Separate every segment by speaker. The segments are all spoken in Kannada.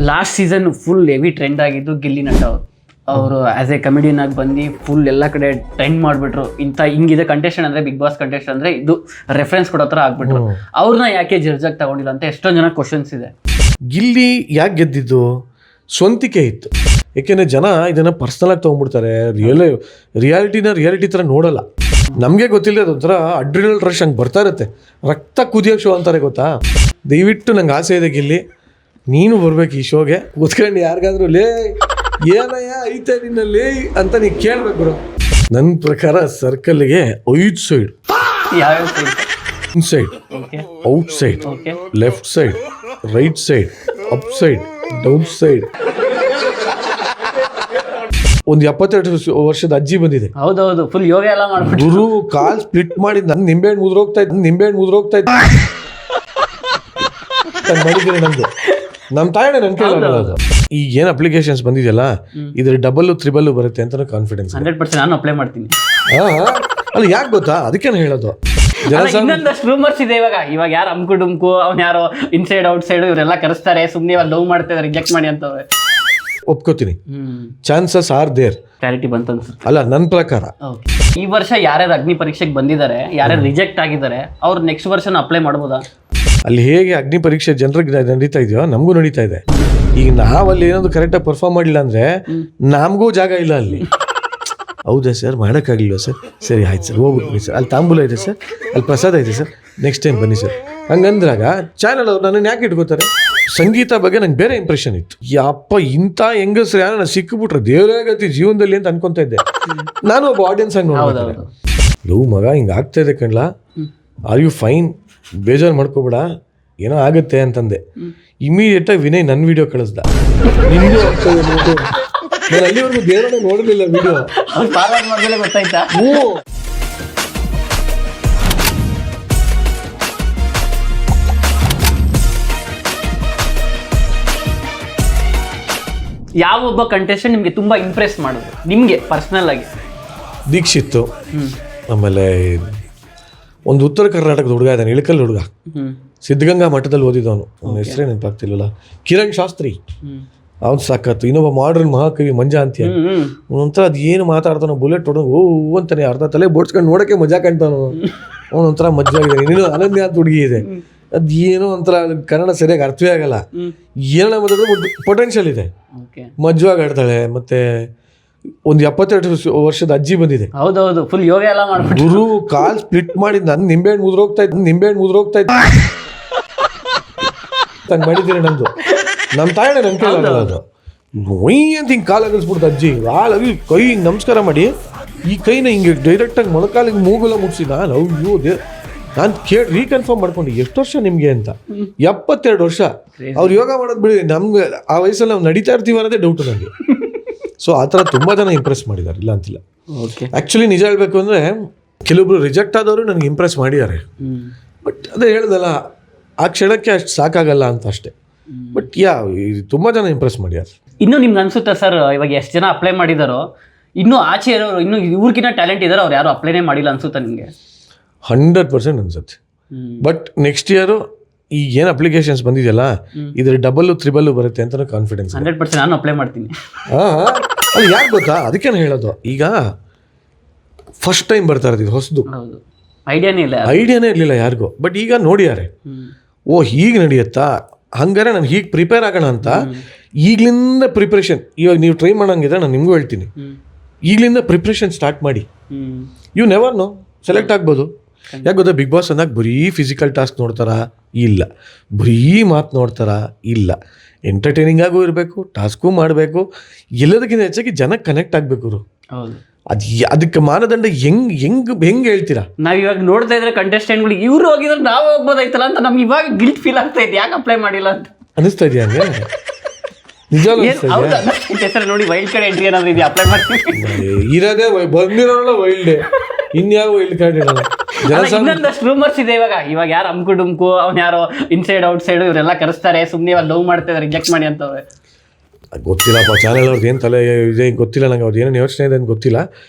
Speaker 1: Last season full heavy trend ಆಗಿದ್ದು ಗಿಲ್ಲಿ ನಟ ಅವರು ಆಸ್ ಎ ಕಮಿಡಿಯನ್ ಆಗಿ ಬಂದು ಫುಲ್ ಎಲ್ಲ ಕಡೆ ಟ್ರೆಂಡ್ ಮಾಡಿಬಿಟ್ರು. ಇಂಥ ಹಿಂಗಿದೆ ಕಂಟೆಸ್ಟೆಂಟ್ ಅಂದರೆ ಬಿಗ್ ಬಾಸ್ ಕಂಟೆಸ್ಟೆಂಟ್ ಅಂದರೆ ಇದು ರೆಫರೆನ್ಸ್ ಕೊಡೋ ಥರ ಆಗ್ಬಿಟ್ರು. ಅವ್ರನ್ನ ಯಾಕೆ ಜಡ್ಜಾಗಿ ತಗೊಂಡಿಲ್ಲ ಅಂತ ಎಷ್ಟೊಂದು ಜನ ಕ್ವಶನ್ಸ್ ಇದೆ.
Speaker 2: ಗಿಲ್ಲಿ ಯಾಕೆ ಗೆದ್ದಿದ್ದು? ಸ್ವಂತಿಕೆ ಇತ್ತು. ಏಕೆಂದರೆ ಜನ ಇದನ್ನು ಪರ್ಸ್ನಲಾಗಿ ತೊಗೊಂಡ್ಬಿಡ್ತಾರೆ. ರಿಯಾಲಿಟಿ ಥರ ನೋಡಲ್ಲ. ನಮಗೆ ಗೊತ್ತಿಲ್ಲ, ಅದೊಂಥರ ಅಡ್ರಿನಲ್ ರಶ್ ಹಂಗೆ ಬರ್ತಾ ಇರುತ್ತೆ. ರಕ್ತ ಕುದಿಯೋ ಶೋ ಅಂತಾರೆ ಗೊತ್ತಾ. ದಯವಿಟ್ಟು ನಂಗೆ ಆಸೆ ಇದೆ ಗಿಲ್ಲಿ, ನೀನು ಬರ್ಬೇಕು ಈ ಶೋಗೆ. ಕೂತ್ಕೊಂಡು ಯಾರಿಗಾದ್ರೂ ಲೇ ಏನಯ್ಯ ಐತೆ ನಿನ್ನಲ್ಲಿ ಅಂತ ನೀ ಕೇಳ್ಬೇಕು ಬ್ರೋ. ನನ್ನ ಪ್ರಕಾರ ಸರ್ಕಲ್ಗೆ 5 side, inside, out side, left side, right side, up side, down side. ಒಂದು 72 ವರ್ಷದ ಅಜ್ಜಿ ಬಂದಿದೆ.
Speaker 1: ಹೌದೌದು, ಫುಲ್ ಯೋಗ ಎಲ್ಲ ಮಾಡ್ಬಿಟ್ಟು
Speaker 2: ಗುರು ಕಾಲ್ ಸ್ಪ್ಲಿಟ್ ಮಾಡಿ ನನ್ನ ನಿಂಬೆಹಣ್ಣು ಮುದ್ರೋಗ್ತಾ ಇತ್ತು ಮಾಡಿದ್ದೀನಿ. ನಮ್ಮ ತಾಯಣ್ಣ ನನ್ನ ಕೇಳೋದು ಈಗ ಏನು ಅಪ್ಲಿಕೇಶನ್ಸ್ ಬಂದಿದೆಯಲ್ಲ, ಇದ್ರ ಡಬಲ್ 3 ಬರುತ್ತೆ ಅಂತ ಕಾನ್ಫಿಡೆನ್ಸ್.
Speaker 1: 100% ನಾನು ಅಪ್ಲೈ ಮಾಡ್ತೀನಿ.
Speaker 2: ಅಲ್ಲ ಯಾಕೆ ಗೊತ್ತಾ, ಅದಕ್ಕೆ ನಾನು ಹೇಳೋದು.
Speaker 1: ಇನ್ನೊಂದಷ್ಟು ರೂಮರ್ಸ್ ಇದೆ ಇವಾಗ ಯಾರು ಅಮ್ಕು ಡುಮ್ಕು ಅವ್ನು ಯಾರೋ ಇನ್ಸೈಡ್ ಔಟ್ ಸೈಡ್ ಇವರೆಲ್ಲ ಕರೆಸ್ತಾರೆ, ಸುಮ್ಮನೆ ಇವಾಗ ಲವ್ ಮಾಡ್ತಾರೆ, ರಿಜೆಕ್ಟ್ ಮಾಡಿ ಅಂತವ್ರೆ.
Speaker 2: ಒಪ್ಕೋತೀನಿ, ಚಾನ್ಸಸ್ ಆರ್ ದೇರ್.
Speaker 1: ಕ್ಲಾರಿಟಿ ಬಂತು ಅನ್ಸುತ್ತೆ.
Speaker 2: ಅಲ್ಲ ನನ್ನ ಪ್ರಕಾರ
Speaker 1: ಈ ವರ್ಷ ಯಾರ್ಯಾರು ಅಗ್ನಿ ಪರೀಕ್ಷೆಗೆ ಬಂದಿದ್ದಾರೆ, ಯಾರ್ಯಾರು ರಿಜೆಕ್ಟ್ ಆಗಿದ್ದಾರೆ, ಅವ್ರು ನೆಕ್ಸ್ಟ್ ವರ್ಷನ ಅಪ್ಲೈ ಮಾಡ್ಬೋದಾ?
Speaker 2: ಅಲ್ಲಿ ಹೇಗೆ ಅಗ್ನಿ ಪರೀಕ್ಷೆ ಜನರಿಗೆ ನಡೀತಾ ಇದೆಯೋ ನಮಗೂ ನಡೀತಾ ಇದೆ. ಈಗ ನಾವಲ್ಲಿ ಏನಾದ್ರು ಕರೆಕ್ಟಾಗಿ ಪರ್ಫಾರ್ಮ್ ಮಾಡಿಲ್ಲ ಅಂದರೆ ನಮಗೂ ಜಾಗ ಇಲ್ಲ ಅಲ್ಲಿ. ಹೌದಾ ಸರ್, ಮಾಡೋಕ್ಕಾಗಲಿಲ್ಲ ಸರ್, ಸರಿ ಆಯ್ತು ಸರ್, ಹೋಗ್ಬಿಟ್ಟು ಸರ್, ಅಲ್ಲಿ ತಾಂಬೂಲ ಇದೆ ಸರ್, ಅಲ್ಲಿ ಪ್ರಸಾದ ಇದೆ ಸರ್, ನೆಕ್ಸ್ಟ್ ಟೈಮ್ ಬನ್ನಿ ಸರ್. ಹಂಗಂದ್ರಾಗ ಚಾನಲ್ ಅವ್ರು ನನ್ನನ್ನು ಯಾಕೆ ಇಟ್ಕೋತಾರೆ? ಸಂಗೀತ ಬಗ್ಗೆ ನಂಗೆ ಬೇರೆ ಇಂಪ್ರೆಷನ್ ಇತ್ತು. ಯಪ್ಪ ಇಂಥ ಹೆಂಗಸ್ರು ಯಾರು ನಾನು ಸಿಕ್ಕಿಬಿಟ್ರೆ ದೇವರೇ ಗತಿ ಜೀವನದಲ್ಲಿ ಅಂತ ಅನ್ಕೊತಾ ಇದ್ದೆ. ನಾನು ಒಬ್ಬ ಆಡಿಯನ್ಸ್ ಆಗಿ ನೋಡ್ತಾರೆ, ಲವ್ ಮಗ ಹಿಂಗೆ ಆಗ್ತಾ ಇದೆ ಕಣ್ಲಾ, ಆರ್ ಯು ಫೈನ್, ಬೇಜಾರು ಮಾಡ್ಕೋಬೇಡ, ಏನೋ ಆಗುತ್ತೆ ಅಂತಂದೆ. ಇಮಿಡಿಯೇಟಾಗಿ ವಿನಯ್ ನನ್ನ ವಿಡಿಯೋ ಕಳಿಸ್ದ. ನಿಂದು ಆಗ್ತದೆ ನೋಡು. ನಾನು ಅಲ್ಲಿವರೆಗೂ ದೇವರನ್ನ ನೋಡಲಿಲ್ಲ ವಿಡಿಯೋ.
Speaker 1: ಗೊತ್ತಾಯ್ತಾ? ಯಾವ ಒಬ್ಬ ಕಂಟೆಸ್ಟೆಂಟ್ ನಿಮಗೆ ತುಂಬಾ ಇಂಪ್ರೆಸ್ ಮಾಡಿದ್ರು ನಿಮಗೆ ಪರ್ಸನಲ್ ಆಗಿ?
Speaker 2: ದೀಕ್ಷಿತ್ತು, ಆಮೇಲೆ ಒಂದು ಉತ್ತರ ಕರ್ನಾಟಕದ ಹುಡುಗ ಇದ್ದಾನೆ, ಇಳಕಲ್ ಹುಡುಗ, ಸಿದ್ಧಗಂಗಾ ಮಠದಲ್ಲಿ ಓದಿದವನು, ಅವನ ಹೆಸರೇ ನೆನಪಾಗ್ತಿಲ್ವಲ್ಲ, ಕಿರಣ್ ಶಾಸ್ತ್ರಿ. ಅವ್ನು ಸಾಕತ್ತು. ಇನ್ನೊಬ್ಬ ಮಾಡರ್ನ್ ಮಹಾಕವಿ ಮಂಜಾ ಅಂತ್ಯ, ಅವನೊಂಥರ ಅದು ಏನು ಮಾತಾಡ್ತಾನೋ ಬುಲೆಟ್ ಹೊಡೋದು ಓ ಅಂತಾನೆ, ಅರ್ಧ ತಲೆ ಬೋಡ್ಸ್ಕೊಂಡು ನೋಡೋಕ್ಕೆ ಮಜಾ ಕಾಣ್ತಾನೋ, ಅವನೊಂಥರ ಮಜಾ ಆಗಿದೆ. ಇನ್ನೂ ಅನನ್ಯ ಅಂತ ಹುಡುಗಿ ಇದೆ, ಅದು ಏನೋ ಒಂಥರ ಕನ್ನಡ ಸರಿಯಾಗಿ ಅರ್ಥವೇ ಆಗಲ್ಲ. ಏನೋ ಮಾತಾಡೋದು ಪೊಟೆನ್ಷಿಯಲ್ ಇದೆ, ಮಜವಾಗಿ ಆಡ್ತಾಳೆ. ಮತ್ತೆ ಒಂದು 72 ವರ್ಷದ ಅಜ್ಜಿ ಬಂದಿದೆ.
Speaker 1: ಹೌದೌದು, ಫುಲ್ ಯೋಗ ಎಲ್ಲ ಮಾಡ್ಬಿಟ್ಟು
Speaker 2: ಗುರು ಕಾಲ್ ಸ್ಪ್ಲಿಟ್ ಮಾಡಿ ನನ್ನ ನಿಂಬೆಹಣ್ಣು ಮುದ್ರೋಗ್ತಾ ಇತ್ತು ಮಾಡಿದ್ದೀನಿ. ನಮ್ಮ ತಾಯಣ್ಣ ನನ್ನ ಕೇಳೋದು ನೋಯ್ ಅಂತ ಹಿಂಗೆ ಕಾಲು ಅಗಲ್ಸ್ಬಿಡ್ತು ಅಜ್ಜಿ. ಹಾಳಾಗಿ ಕೈ ಹಿಂಗೆ ನಮಸ್ಕಾರ ಮಾಡಿ ಈ ಕೈನ ಹಿಂಗೆ ಡೈರೆಕ್ಟಾಗಿ ಮೊಳಕಾಲಿಗೆ ಮೂಗುಲ ಮುಗಿಸಿ ನಾನು ಅಯ್ಯೋ ನಾನು ರೀಕನ್ಫರ್ಮ್ ಮಾಡ್ಕೊಂಡು ಎಷ್ಟು ವರ್ಷ ನಿಮಗೆ ಅಂತ. 72 ವರ್ಷ. ಅವ್ರು ಯೋಗ ಮಾಡೋದು ಬಿಡಿ, ನಮ್ಗೆ ಆ ವಯಸ್ಸಲ್ಲಿ ನಾವು ನಡೀತಾ ಇರ್ತೀವಿ ಅನ್ನೋದೇ ಡೌಟು ನನಗೆ. ಸೊ ಆ ಥರ ತುಂಬ ಜನ ಇಂಪ್ರೆಸ್ ಮಾಡಿದ್ದಾರೆ, ಇಲ್ಲ ಅಂತಿಲ್ಲ. ಆ್ಯಕ್ಚುಲಿ ನಿಜ ಹೇಳಬೇಕು ಅಂದರೆ ಕೆಲವೊಬ್ರು ರಿಜೆಕ್ಟ್ ಆದವರು ನನಗೆ ಇಂಪ್ರೆಸ್ ಮಾಡಿದ್ದಾರೆ. ಬಟ್ ಅದೇ ಹೇಳ್ದಲ್ಲ, ಆ ಕ್ಷಣಕ್ಕೆ ಅಷ್ಟು ಸಾಕಾಗಲ್ಲ ಅಂತ ಅಷ್ಟೇ. ಬಟ್ ತುಂಬ ಜನ ಇಂಪ್ರೆಸ್ ಮಾಡ್ಯಾರ.
Speaker 1: ಇನ್ನೂ ನಿಮ್ಗೆ ಅನ್ಸುತ್ತಾ ಸರ್, ಇವಾಗ ಎಷ್ಟು ಜನ ಅಪ್ಲೈ ಮಾಡಿದಾರೋ ಇನ್ನೂ ಆಚೆ ಇರೋರು, ಇನ್ನೂ ಇವ್ರಿಗಿನ್ನ ಟ್ಯಾಲೆಂಟ್ ಇದಾರೋ ಅವ್ರು ಯಾರು ಅಪ್ಲೈನೇ ಮಾಡಿಲ್ಲ ಅನ್ಸುತ್ತಾ ನಿಮಗೆ?
Speaker 2: 100% ಅನ್ಸುತ್ತೆ. ಬಟ್ ನೆಕ್ಸ್ಟ್ ಇಯರು ಈಗ ಏನು ಅಪ್ಲಿಕೇಶನ್ಸ್ ಬಂದಿದೆಯಲ್ಲ, ಇದ್ರ ಡಬಲ್ 3 ಬರುತ್ತೆ ಅಂತ ಕಾನ್ಫಿಡೆನ್ಸ್.
Speaker 1: 100% ನಾನು ಅಪ್ಲೈ ಮಾಡ್ತೀನಿ.
Speaker 2: ಅದು ಯಾಕೆ ಗೊತ್ತಾ, ಅದಕ್ಕೆ ನಾನು ಹೇಳೋದು. ಈಗ ಫಸ್ಟ್ ಟೈಮ್ ಬರ್ತಾ ಇರೋದು, ಹೊಸದು, ಐಡಿಯಾನೇ ಇರಲಿಲ್ಲ ಯಾರಿಗೂ. ಬಟ್ ಈಗ ನೋಡಿಯಾರೆ, ಓ ಹೀಗೆ ನಡೆಯುತ್ತಾ, ಹಂಗಾರೆ ನಾನು ಹೀಗೆ ಪ್ರಿಪೇರ್ ಆಗೋಣ ಅಂತ ಈಗಲಿಂದ ಪ್ರಿಪ್ರೇಷನ್. ಇವಾಗ ನೀವು ಟ್ರೈ ಮಾಡೋಂಗಿದ್ರೆ ನಾನು ನಿಮಗೂ ಹೇಳ್ತೀನಿ, ಈಗಲಿಂದ ಪ್ರಿಪ್ರೇಷನ್ ಸ್ಟಾರ್ಟ್ ಮಾಡಿ. ಯು ನೆವರ್ ನೋ, ಸೆಲೆಕ್ಟ್ ಆಗ್ಬೋದು. ಯಾಕೆ ಗೊತ್ತಾ, ಬಿಗ್ ಬಾಸ್ ಅಂದಾಗ ಬರೀ ಫಿಸಿಕಲ್ ಟಾಸ್ಕ್ ನೋಡ್ತಾರಾ? ಇಲ್ಲ. ಬರೀ ಮಾತು ನೋಡ್ತಾರಾ? ಇಲ್ಲ. ಎಂಟರ್ಟೈನಿಂಗ್ ಆಗೂ ಇರಬೇಕು, ಟಾಸ್ಕು ಮಾಡಬೇಕು, ಎಲ್ಲದಕ್ಕಿಂತ ಹೆಚ್ಚಾಗಿ ಜನಕ್ಕೆ ಕನೆಕ್ಟ್ ಆಗಬೇಕು. ಅದಕ್ಕೆ ಮಾನದಂಡ ಹೆಂಗೆ ಹೇಳ್ತೀರಾ?
Speaker 1: ನಾವು ಇವಾಗ ನೋಡ್ತಾ ಇದ್ರೆ ಕಂಟೆಸ್ಟೆಂಟ್ಗಳು ಇವ್ರು ಹೋಗಿದ್ರೆ ನಾವು ಹೋಗ್ಬೋದಾಯ್ತಲ್ಲ ಅಂತ ನಮ್ಗೆ ಇವಾಗ ಗಿಲ್ಟ್ ಫೀಲ್ ಆಗ್ತಾ ಇದೆ, ಯಾಕೆ ಅಪ್ಲೈ ಮಾಡಿಲ್ಲ ಅಂತ
Speaker 2: ಅನಿಸ್ತಾ ಇದೆಯಾ? ಹಂಗೆ
Speaker 1: ನಿಜ ನೋಡಿ, ವೈಲ್ಡ್ ಕಾರ್ಡ್ ಎಂಟ್ರಿ ಏನಾದ್ರು ಇದೆಯಾ? ಅಪ್ಲೈ ಮಾಡ್ತೀವಿ.
Speaker 2: ಇರೋದೇ ಬಂದಿರೋಲ್ಲ ವೈಲ್ಡ್, ಇನ್ಯಾವ ವೈಲ್ಡ್ ಕಾರ್ಡ್ ಇರೋಲ್ಲ.
Speaker 1: ಇನ್ನೊಂದಷ್ಟು ರೂಮರ್ಸ್ ಇದೆ ಇವಾಗ ಯಾರು ಅಮ್ಕು ಡುಮ್ಕು ಅವ್ನು ಯಾರೋ ಇನ್ಸೈಡ್ ಔಟ್ ಸೈಡ್ ಇವರೆಲ್ಲ ಕರೆಸ್ತಾರೆ, ಸುಮ್ಮನೆ ಇವಾಗ ಲವ್ ಮಾಡ್ತಾರೆ, ರಿಜೆಕ್ಟ್ ಮಾಡಿ ಅಂತವ್ರೆ.
Speaker 2: ಗೊತ್ತಿಲ್ಲಪ್ಪ, ಚಾನಲ್ ಅವ್ರದ್ದು ಏನು ತಲೆ ಇದೆ ಗೊತ್ತಿಲ್ಲ ನಂಗೆ, ಅವ್ರದ್ದು ಏನೇನು ಯೋಚನೆ ಇದೆ ಅಂತ ಗೊತ್ತಿಲ್ಲ.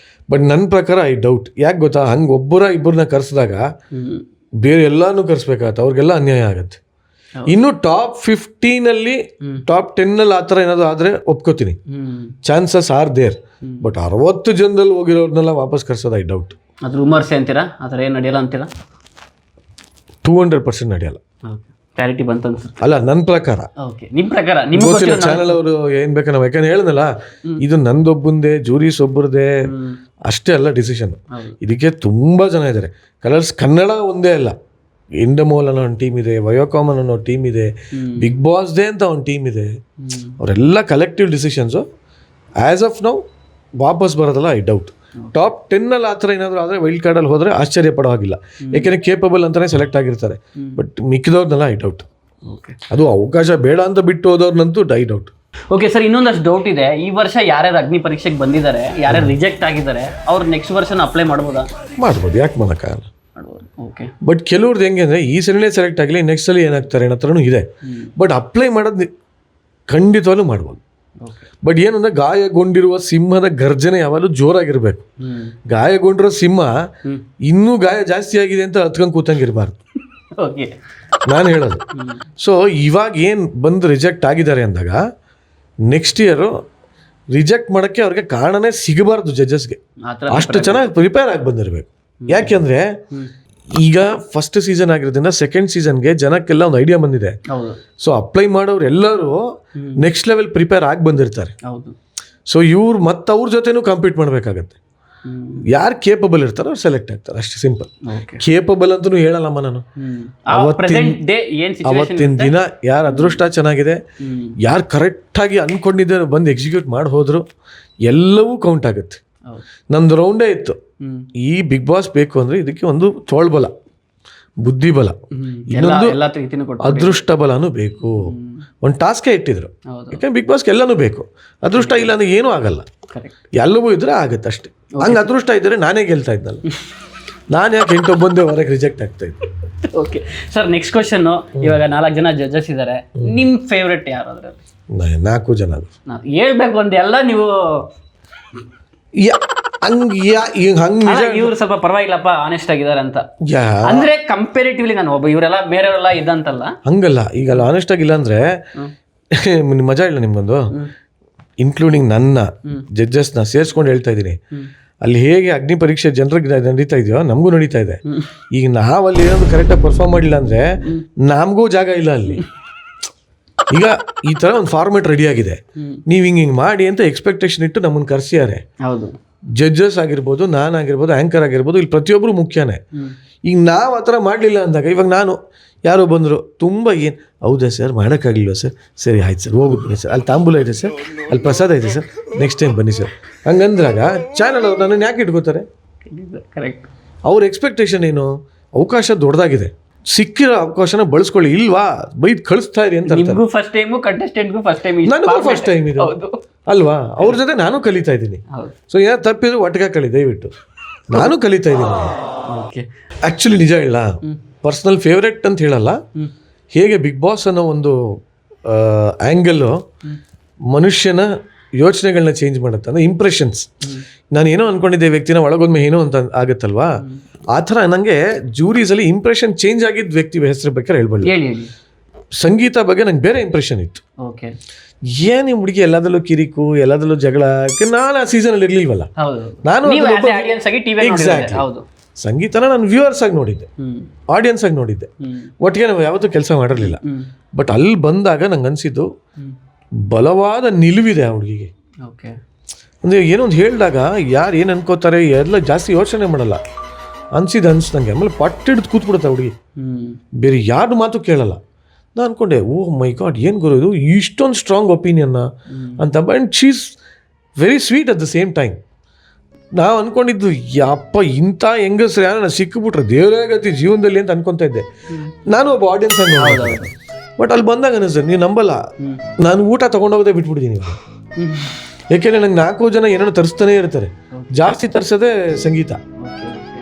Speaker 2: ಬಟ್ ನನ್ನ ಪ್ರಕಾರ ಐ ಡೌಟ್. ಯಾಕೆ ಗೊತ್ತಾ, ಹಂಗೆ ಇಬ್ಬರನ್ನ ಕರೆಸಿದಾಗ ಬೇರೆ ಎಲ್ಲಾನು ಕರೆಸ್ಬೇಕಾಗತ್ತೆ, ಅವ್ರಿಗೆಲ್ಲ ಅನ್ಯಾಯ ಆಗುತ್ತೆ. ಇನ್ನು ಟಾಪ್ 15 ಟಾಪ್ 10 ಆ ಥರ ಏನಾದ್ರು ಆದರೆ ಒಪ್ಕೋತೀನಿ, ಚಾನ್ಸಸ್ ಆರ್ ದೇರ್. ಬಟ್ 60 ಜನದಲ್ಲಿ ಹೋಗಿರೋರ್ನೆಲ್ಲ ವಾಪಸ್ ಕರ್ಸೋದು ಐ ಡೌಟ್.
Speaker 1: ಅದು ರೂಮರ್ಸ್ ಅಂತೀರಾ, ಆ ಥರ ಏನು ನಡೆಯಲ್ಲ ಅಂತೀರಾ?
Speaker 2: 200% ನಡೆಯಲ್ಲ.
Speaker 1: ಕ್ಲಾರಿಟಿ ಬಂತು ಅನ್ಸುತ್ತೆ.
Speaker 2: ಅಲ್ಲ, ನನ್ನ ಪ್ರಕಾರ.
Speaker 1: ಓಕೆ, ನಿಮ್ಮ ಪ್ರಕಾರ
Speaker 2: ಗೊತ್ತಿಲ್ಲ ಚಾನಲ್ ಅವರು ಏನ್ ಬೇಕಾ, ನಾವು ಯಾಕಂದ್ರೆ ಹೇಳಿದ್ನಲ್ಲ, ಇದು ನಂದೊಬ್ಬಂದೇ, ಜೂರೀಸ್ ಒಬ್ಬರದೇ ಅಷ್ಟೇ ಅಲ್ಲ ಡಿಸಿಷನ್. ಇದಕ್ಕೆ ತುಂಬಾ ಜನ ಇದ್ದಾರೆ. ಕಲರ್ಸ್ ಕನ್ನಡ ಒಂದೇ ಅಲ್ಲ, ಇಂಡಮೋಲ್ ಅನ್ನೋ ಒಂದು ಟೀಮ್ ಇದೆ, ವಯೋಕಾಮನ್ ಅನ್ನೋ ಟೀಮ್ ಇದೆ, ಬಿಗ್ ಬಾಸ್ ದೇ ಅಂತ ಒಂದು ಟೀಮ್ ಇದೆ. ಅವರೆಲ್ಲ collective decisions. As of now ವಾಪಸ್ ಬರೋದಲ್ಲ ಐ ಡೌಟ್. ಟಾಪ್ 10 ಆ ಥರ ಏನಾದರೂ ಆದರೆ ವೈಲ್ಡ್ ಕಾರ್ಡಲ್ಲಿ ಹೋದರೆ ಆಶ್ಚರ್ಯ ಪಡೋ ಹಾಗಿಲ್ಲ, ಯಾಕೆಂದರೆ ಕೇಪಬಲ್ ಅಂತಲೇ ಸೆಲೆಕ್ಟ್ ಆಗಿರ್ತಾರೆ. ಬಟ್ ಮಿಕ್ಕಿದವ್ರನ್ನೆಲ್ಲ ಐ ಡೌಟ್. ಅದು ಅವಕಾಶ ಬೇಡ ಅಂತ ಬಿಟ್ಟು ಹೋದವ್ರನ್ನಂತೂ ಐ ಡೌಟ್.
Speaker 1: ಓಕೆ ಸರ್, ಇನ್ನೊಂದಷ್ಟು ಡೌಟ್ ಇದೆ. ಈ ವರ್ಷ ಯಾರ್ಯಾರು ಅಗ್ನಿ ಪರೀಕ್ಷೆಗೆ ಬಂದಿದ್ದಾರೆ, ಯಾರ್ಯಾರು ರಿಜೆಕ್ಟ್ ಆಗಿದ್ದಾರೆ, ಅವ್ರು ನೆಕ್ಸ್ಟ್ ವರ್ಷನ ಅಪ್ಲೈ ಮಾಡ್ಬೋದಾ?
Speaker 2: ಮಾಡ್ಬೋದು, ಯಾಕೆ ಮಾಡೋಕ್ಕಾಗಲ್ಲ.
Speaker 1: ಓಕೆ, ಬಟ್
Speaker 2: ಕೆಲವ್ರದ್ದು ಹೆಂಗೆ ಅಂದರೆ ಈ ಸಲನೇ ಸೆಲೆಕ್ಟ್ ಆಗಲಿ, ನೆಕ್ಸ್ಟ್ ಸಲ ಏನಾಗ್ತಾರೆ ಅನ್ನೋ ಥರನೂ ಇದೆ. ಬಟ್ ಅಪ್ಲೈ ಮಾಡೋದು ಖಂಡಿತವಾಗ್ಲೂ ಮಾಡ್ಬೋದು. ಬಟ್ ಏನಂದ್ರೆ ಗಾಯಗೊಂಡಿರುವ ಸಿಂಹದ ಗರ್ಜನೆ ಯಾವಾಗಲೂ ಜೋರಾಗಿರ್ಬೇಕು. ಗಾಯಗೊಂಡಿರೋ ಸಿಂಹ ಇನ್ನೂ ಗಾಯ ಜಾಸ್ತಿ ಆಗಿದೆ ಅಂತ ಹತ್ಕೊಂಡು ಕೂತಂಗಿರ್ಬಾರ್ದು, ನಾನು ಹೇಳೋದು. ಸೊ ಇವಾಗ ಏನು ಬಂದು ರಿಜೆಕ್ಟ್ ಆಗಿದ್ದಾರೆ ಅಂದಾಗ ನೆಕ್ಸ್ಟ್ ಇಯರು ರಿಜೆಕ್ಟ್ ಮಾಡೋಕ್ಕೆ ಅವ್ರಿಗೆ ಕಾರಣನೇ ಸಿಗಬಾರ್ದು ಜಡ್ಜಸ್ಗೆ. ಅಷ್ಟು ಚೆನ್ನಾಗಿ ಪ್ರಿಪೇರ್ ಆಗಿ ಬಂದಿರಬೇಕು. ಯಾಕೆಂದರೆ ಈಗ ಫಸ್ಟ್ ಸೀಸನ್ ಆಗಿರೋದ್ರಿಂದ ಸೆಕೆಂಡ್ ಸೀಸನ್ಗೆ ಜನಕ್ಕೆಲ್ಲ ಒಂದು ಐಡಿಯಾ ಬಂದಿದೆ. ಸೊ ಅಪ್ಲೈ ಮಾಡೋರು ಎಲ್ಲರೂ ನೆಕ್ಸ್ಟ್ ಲೆವೆಲ್ ಪ್ರಿಪೇರ್ ಆಗಿ ಬಂದಿರ್ತಾರೆ. ಸೊ ಇವ್ರು ಮತ್ತೆ ಅವ್ರ ಜೊತೆನೂ ಕಾಂಪೀಟ್ ಮಾಡಬೇಕಾಗತ್ತೆ. ಯಾರು ಕೇಪಬಲ್ ಇರ್ತಾರೋ ಅವ್ರು ಸೆಲೆಕ್ಟ್ ಆಗ್ತಾರೆ, ಅಷ್ಟು ಸಿಂಪಲ್. ಕೇಪಬಲ್ ಅಂತೂ ಹೇಳಲ್ಲಮ್ಮ ನಾನು. ಅವತ್ತಿನ ದಿನ ಯಾರು ಅದೃಷ್ಟ ಚೆನ್ನಾಗಿದೆ, ಯಾರು ಕರೆಕ್ಟಾಗಿ ಅನ್ಕೊಂಡಿದ್ದಾರೆ ಬಂದು ಎಕ್ಸಿಕ್ಯೂಟ್ ಮಾಡಿ ಹೋದ್ರು, ಎಲ್ಲವೂ ಕೌಂಟ್ ಆಗುತ್ತೆ. ನಮ್ದು ರೌಂಡೇ ಇತ್ತು, ಈ ಬಿಗ್ ಬಾಸ್ ಬೇಕು ಅಂದ್ರೆ ಇದಕ್ಕೆ ಒಂದು ತೋಳ್ಬಲ, ಬುದ್ಧಿ ಬಲ, ಇನ್ನೊಂದು ಅದೃಷ್ಟ ಬಲನೂ ಬೇಕು. ಒಂದು ಟಾಸ್ಕೇ ಇಟ್ಟಿದ್ರು, ಯಾಕಂದ್ರೆ ಬಿಗ್ ಬಾಸ್ಗೆ ಎಲ್ಲನೂ ಬೇಕು. ಅದೃಷ್ಟ ಇಲ್ಲ ಅಂದ್ರೆ ಏನೂ ಆಗಲ್ಲ, ಎಲ್ಲವೂ ಇದ್ರೆ ಆಗುತ್ತೆ ಅಷ್ಟೇ. ಹಂಗೆ ಅದೃಷ್ಟ ಇದ್ದರೆ ನಾನೇ ಗೆಲ್ತಾ ಇದ್ದಲ್ಲ, ನಾನು ಯಾಕೆ 8 ಹೊರಗೆ ರಿಜೆಕ್ಟ್ ಆಗ್ತಾ ಇದ್ದೆ.
Speaker 1: Okay sir, next question. ಇವಾಗ 4 ಜನ ಜಡ್ಜಸ್ ಇದ್ದಾರೆ, ನಿಮ್ಮ ಫೇವ್ರೆಟ್ ಯಾರು? ಅದ್ರಲ್ಲಿ
Speaker 2: 4 ಜನ
Speaker 1: ಹೇಳ್ಬೇಕು ಒಂದು ಎಲ್ಲ ನೀವು ಇವ್ರು ಸ್ವಲ್ಪ ಪರವಾಗಿಲ್ಲಪ್ಪ ಆನೆಸ್ಟ್ ಆಗಿದ್ದಾರೆ ಅಂತ ಅಂದ್ರೆ ಕಂಪೇರಿಟಿವ್ಲಿ. ನಾನು ಒಬ್ಬ ಇವರೆಲ್ಲ ಬೇರೆಯವರೆಲ್ಲ ಇದಂತಲ್ಲ, ಹಂಗಲ್ಲ.
Speaker 2: ಈಗ ಆನೆಸ್ಟ್ ಆಗಿಲ್ಲ ಅಂದ್ರೆ ಮಜಾ ಇಲ್ಲ ನಿಮ್ಗೊಂದು, ಇನ್ಕ್ಲೂಡಿಂಗ್ ನನ್ನ ಜಡ್ಜಸ್ನ ಸೇರಿಸ್ಕೊಂಡು ಹೇಳ್ತಾ ಇದ್ದೀನಿ. ಅಲ್ಲಿ ಹೇಗೆ ಅಗ್ನಿ ಪರೀಕ್ಷೆ ಜನರಿಗೆ ನಡೀತಾ ಇದೆಯೋ ನಮಗೂ ನಡೀತಾ ಇದೆ. ಈಗ ನಾವಲ್ಲಿ ಏನಾದ್ರು ಕರೆಕ್ಟಾಗಿ ಪರ್ಫಾರ್ಮ್ ಮಾಡಿಲ್ಲ ಅಂದ್ರೆ ನಮಗೂ ಜಾಗ ಇಲ್ಲ ಅಲ್ಲಿ. ಈಗ ಈ ತರ ಒಂದು ಫಾರ್ಮೆಟ್ ರೆಡಿ ಆಗಿದೆ, ನೀವು ಹಿಂಗೆ ಮಾಡಿ ಅಂತ ಎಕ್ಸ್ಪೆಕ್ಟೇಷನ್ ಇಟ್ಟು ನಮ್ಮನ್ನು ಕರ್ಸಿದ್ದಾರೆ. ಜಡ್ಜಸ್ ಆಗಿರ್ಬೋದು, ನಾನಾಗಿರ್ಬೋದು, ಆ್ಯಂಕರ್ ಆಗಿರ್ಬೋದು, ಇಲ್ಲಿ ಪ್ರತಿಯೊಬ್ಬರು ಮುಖ್ಯನೇ. ಈಗ ನಾವು ಆ ಥರ ಮಾಡಲಿಲ್ಲ ಅಂದಾಗ, ಇವಾಗ ನಾನು ಯಾರೋ ಬಂದರು ತುಂಬ ಏನು ಹೌದಾ ಸರ್ ಮಾಡೋಕ್ಕಾಗಲಿಲ್ವ ಸರ್, ಸರಿ ಆಯ್ತು ಸರ್ ಹೋಗ್ಬಿಟ್ಟು ಬನ್ನಿ ಸರ್, ಅಲ್ಲಿ ತಾಂಬೂಲ ಇದೆ ಸರ್, ಅಲ್ಲಿ ಪ್ರಸಾದ ಇದೆ ಸರ್, ನೆಕ್ಸ್ಟ್ ಟೈಮ್ ಬನ್ನಿ ಸರ್, ಹಂಗಂದ್ರಾಗ ಚಾನಲ್ ಅವ್ರು ನನ್ನನ್ನು ಯಾಕೆ ಇಟ್ಕೋತಾರೆ?
Speaker 1: ಕರೆಕ್ಟ್.
Speaker 2: ಅವ್ರ ಎಕ್ಸ್ಪೆಕ್ಟೇಷನ್ ಏನು? ಅವಕಾಶ ದೊಡ್ಡದಾಗಿದೆ, ಸಿಕ್ಕಿರೋ ಅವಕಾಶನ ಬಳಸ್ಕೊಳ್ಳಿ, ಇಲ್ವಾ ಬೈದ್ ಕಳಿಸ್ತಾ ಇರಿ ಅಂತ.
Speaker 1: ನನಗೂ ಫಸ್ಟ್ ಟೈಮ್ ಇದು
Speaker 2: ಅಲ್ವಾ, ಅವ್ರ ಜೊತೆ ನಾನು ಕಲಿತಾ ಇದ್ದೀನಿ. ಸೊ ಏನಾದ್ರು ತಪ್ಪಿದ್ರು ಒಟ್ಟಿಗೆ ಕಲಿ, ದಯವಿಟ್ಟು ನಾನು ಕಲಿತಾ ಇದ್ದೀನಿ. ಆ್ಯಕ್ಚುಲಿ ನಿಜ ಹೇಳ, ಪರ್ಸನಲ್ ಫೇವ್ರೆಟ್ ಅಂತ ಹೇಳಲ್ಲ, ಹೇಗೆ ಬಿಗ್ ಬಾಸ್ ಅನ್ನೋ ಒಂದು ಆ್ಯಂಗಲ್ಲು ಮನುಷ್ಯನ ಯೋಚನೆಗಳನ್ನ ಚೇಂಜ್ ಮಾಡುತ್ತೆ ಅಂದರೆ ಇಂಪ್ರೆಷನ್ಸ್. ನಾನು ಏನೋ ಅಂದ್ಕೊಂಡಿದ್ದೆ ವ್ಯಕ್ತಿನ ಒಳಗೊಂದ್ಮೆ ಏನೋ ಅಂತ ಆಗುತ್ತಲ್ವಾ, ಆ ಥರ ನನಗೆ ಜೂರೀಸಲ್ಲಿ ಇಂಪ್ರೆಷನ್ ಚೇಂಜ್ ಆಗಿದ್ದ ವ್ಯಕ್ತಿ ಹೆಸರು ಬೇಕಾದ್ರೆ ಹೇಳ್ಬೋದು. ಸಂಗೀತ ಬಗ್ಗೆ ನಂಗೆ ಬೇರೆ ಇಂಪ್ರೆಷನ್ ಇತ್ತು. ಏನು ಹುಡುಗಿ ಎಲ್ಲದಲ್ಲೂ ಕಿರಿಕು, ಎಲ್ಲದಲ್ಲೂ ಜಗಳ. ನಾನು ಆ ಸೀಸನಲ್ಲಿ ಇರಲಿಲ್ವಲ್ಲ, ನಾನು ಸಂಗೀತನ ನಾನು ವ್ಯೂವರ್ಸ್ ಆಗಿ ನೋಡಿದ್ದೆ, ಆಡಿಯನ್ಸ್ ಆಗಿ ನೋಡಿದ್ದೆ, ಒಟ್ಟಿಗೆ ನಾವು ಯಾವತ್ತೂ ಕೆಲಸ ಮಾಡಿರಲಿಲ್ಲ. ಬಟ್ ಅಲ್ಲಿ ಬಂದಾಗ ನಂಗೆ ಅನಿಸಿದ್ದು ಬಲವಾದ ನಿಲುವಿದೆ ಆ ಹುಡುಗಿಗೆ. ಅಂದರೆ ಏನೋ ಒಂದು ಹೇಳಿದಾಗ ಯಾರು ಏನು ಅನ್ಕೋತಾರೆ ಎಲ್ಲ ಜಾಸ್ತಿ ಯೋಚನೆ ಮಾಡಲ್ಲ, ಅನ್ಸಿದಂಗೆ. ಆಮೇಲೆ ಪಟ್ಟಿಡ್ದು ಕೂತ್ಬಿಡುತ್ತೆ ಹುಡುಗಿ, ಬೇರೆ ಯಾರು ಮಾತು ಕೇಳಲ್ಲ. ನಾನು ಅನ್ಕೊಂಡೆ, ಓಹ್ ಮೈ ಗಾಡ್, ಏನು ಗುರು ಇದು, ಇಷ್ಟೊಂದು ಸ್ಟ್ರಾಂಗ್ ಒಪಿನಿಯನ್ನ ಅಂತ. And she is very sweet at the same time. ನಾವು ಅಂದ್ಕೊಂಡಿದ್ದು ಯಪ್ಪ ಇಂಥ ಹೆಂಗಸ್ರು ಯಾರು ಸಿಕ್ಕಿಬಿಟ್ರೆ ದೇವರೇ ಗತಿ ಜೀವನದಲ್ಲಿ ಅಂತ ಅನ್ಕೊತಾ ಇದ್ದೆ ನಾನು, ಒಬ್ಬ ಆಡಿಯನ್ಸ್ ಆಗಿ. ಬಟ್ ಅಲ್ಲಿ ಬಂದಾಗ ಅನಿಸ್ತದೆ, ನೀವು ನಂಬಲ್ಲ, ನಾನು ಊಟ ತೊಗೊಂಡೋಗೋದೇ ಬಿಟ್ಬಿಟ್ಟಿದ್ದೀನಿ. ಯಾಕೆಂದರೆ ನಂಗೆ 4 ಜನ ಏನೋ ತರಿಸ್ತಾನೆ ಇರ್ತಾರೆ, ಜಾಸ್ತಿ ತರಿಸೋದೇ ಸಂಗೀತ.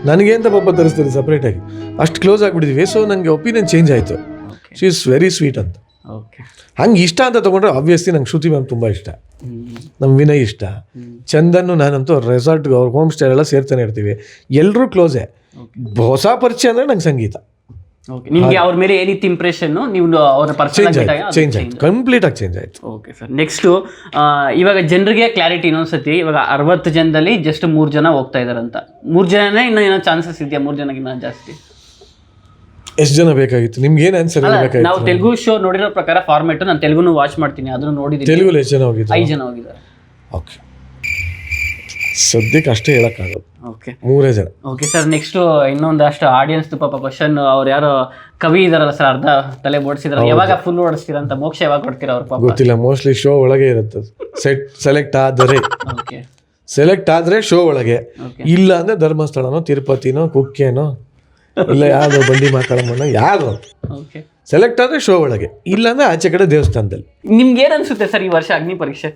Speaker 2: ನನಗೆ ಅಂತ ಪಾಪ ತರಿಸ್ತಾರೆ ಸಪ್ರೇಟಾಗಿ, ಅಷ್ಟು ಕ್ಲೋಸ್ ಆಗಿಬಿಟ್ಟಿದ್ವಿ. ಸೊ ನನಗೆ ಒಪಿನಿಯನ್ ಚೇಂಜ್ ಆಯಿತು. ಶಿ ಇಸ್ ವೆರಿ ಸ್ವೀಟ್ ಅಂತ. ಹಂಗೆ ಇಷ್ಟ ಅಂತ ತೊಗೊಂಡ್ರೆ ಆಬ್ವಿಯಸ್ಲಿ ನಂಗೆ ಶ್ರುತಿ ಮ್ಯಾಮ್ ತುಂಬ ಇಷ್ಟ, ನಮ್ಮ ವಿನಯ್ ಇಷ್ಟ, ಚಂದನ್ನು ನಾನಂತೂ ರೆಸಾರ್ಟ್ಗೆ ಅವ್ರ ಹೋಮ್ ಸ್ಟೇ ಎಲ್ಲ ಸೇರ್ತಾನೆ ಇರ್ತೀವಿ, ಎಲ್ಲರೂ ಕ್ಲೋಸೇ. ಹೊಸ ಪರಿಚಯ ಅಂದರೆ ನಂಗೆ ಸಂಗೀತ
Speaker 1: ಓಕೆ, ನಿಮ್ಗೆ ಅವ್ರ ಮೇಲೆ ಏನಿತ್ತು ಇಂಪ್ರೆಷನ್, ನೀವು ಅವ್ರ
Speaker 2: ಚೇಂಜ್ ಆಯ್ತು, ಕಂಪ್ಲೀಟ್ ಆಗಿ ಚೇಂಜ್ ಆಯ್ತು.
Speaker 1: ಓಕೆ ಸರ್, ನೆಕ್ಸ್ಟು ಇವಾಗ ಜನರಿಗೆ ಕ್ಲಾರಿಟಿ ಇನ್ನೊಂದ್ಸತಿ, ಇವಾಗ 60 ಜನದಲ್ಲಿ ಜಸ್ಟ್ 3 ಜನ ಹೋಗ್ತಾ ಇದಾರಂತ, 3 ಜನನೇ ಇನ್ನೂ ಏನೋ ಚಾನ್ಸಸ್ ಇದೆಯಾ? 3 ಜನಕ್ಕಿಂತ ಜಾಸ್ತಿ
Speaker 2: ಎಷ್ಟು ಜನ ಬೇಕಾಗಿತ್ತು ನಿಮ್ಗೆ? ಏನು ಆನ್ಸರ್ ಬೇಕಾಗಿತ್ತು?
Speaker 1: ನಾವು ತೆಲುಗು ಶೋ ನೋಡಿರೋ ಪ್ರಕಾರ ಫಾರ್ಮೆಟ್, ನಾನು ತೆಲುಗುನು ವಾಚ್ ಮಾಡ್ತೀನಿ, ಅದನ್ನು ನೋಡಿದ್ದೀನಿ.
Speaker 2: ತೆಲುಗು ಎಷ್ಟು ಜನ ಹೋಗಿದ್ರು?
Speaker 1: 5 ಜನ ಹೋಗಿದ್ದಾರೆ.
Speaker 2: ಓಕೆ, ಸದ್ಯಕ್ಕೆ ಅಷ್ಟೇ ಹೇಳಕ್ಕಾಗೋದು.
Speaker 1: ಓಕೆ,
Speaker 2: 3 ಜನ.
Speaker 1: ಓಕೆ ಸರ್, ನೆಕ್ಸ್ಟು ಇನ್ನೊಂದಷ್ಟು ಆಡಿಯನ್ಸ್ ಪಾಪ ಕ್ವಶನ್, ಅವ್ರು ಯಾರೋ ಕವಿ ಇದಾರಲ್ಲ ಸರ್, ಅರ್ಧ ತಲೆ ಬೋಡಿಸಿದಾರೆ, ಯಾವಾಗ ಫುಲ್ ಓಡಿಸ್ತೀರಾ ಅಂತ, ಮೋಕ್ಷ ಯಾವಾಗ ಕೊಡ್ತೀರಾ ಅವ್ರ ಪಾಪ?
Speaker 2: ಗೊತ್ತಿಲ್ಲ, ಮೋಸ್ಟ್ಲಿ ಶೋ ಒಳಗೆ ಇರುತ್ತೆ. ಸೆಲೆಕ್ಟ್ ಆದರೆ
Speaker 1: ಓಕೆ,
Speaker 2: ಸೆಲೆಕ್ಟ್ ಆದರೆ ಶೋ ಒಳಗೆ, ಇಲ್ಲ ಅಂದ್ರೆ ಧರ್ಮಸ್ಥಳನೋ ತಿರುಪತಿನೋ ಕುಕ್ಕೆನೋ ಇಲ್ಲ ಯಾವ್ದೋ ಬಂಡಿ ಮಾತಾಡೋಣ ಯಾವ್ದು,
Speaker 1: ಓಕೆ,
Speaker 2: ಸೆಲೆಕ್ಟ್ ಆದರೆ ಶೋ ಒಳಗೆ, ಇಲ್ಲ ಅಂದ್ರೆ ಆಚೆ ಕಡೆ ದೇವಸ್ಥಾನದಲ್ಲಿ.
Speaker 1: ನಿಮ್ಗೆ ಏನ್ ಅನ್ಸುತ್ತೆ ಸರ್ ಈ ವರ್ಷ ಅಗ್ನಿ ಪರೀಕ್ಷೆ?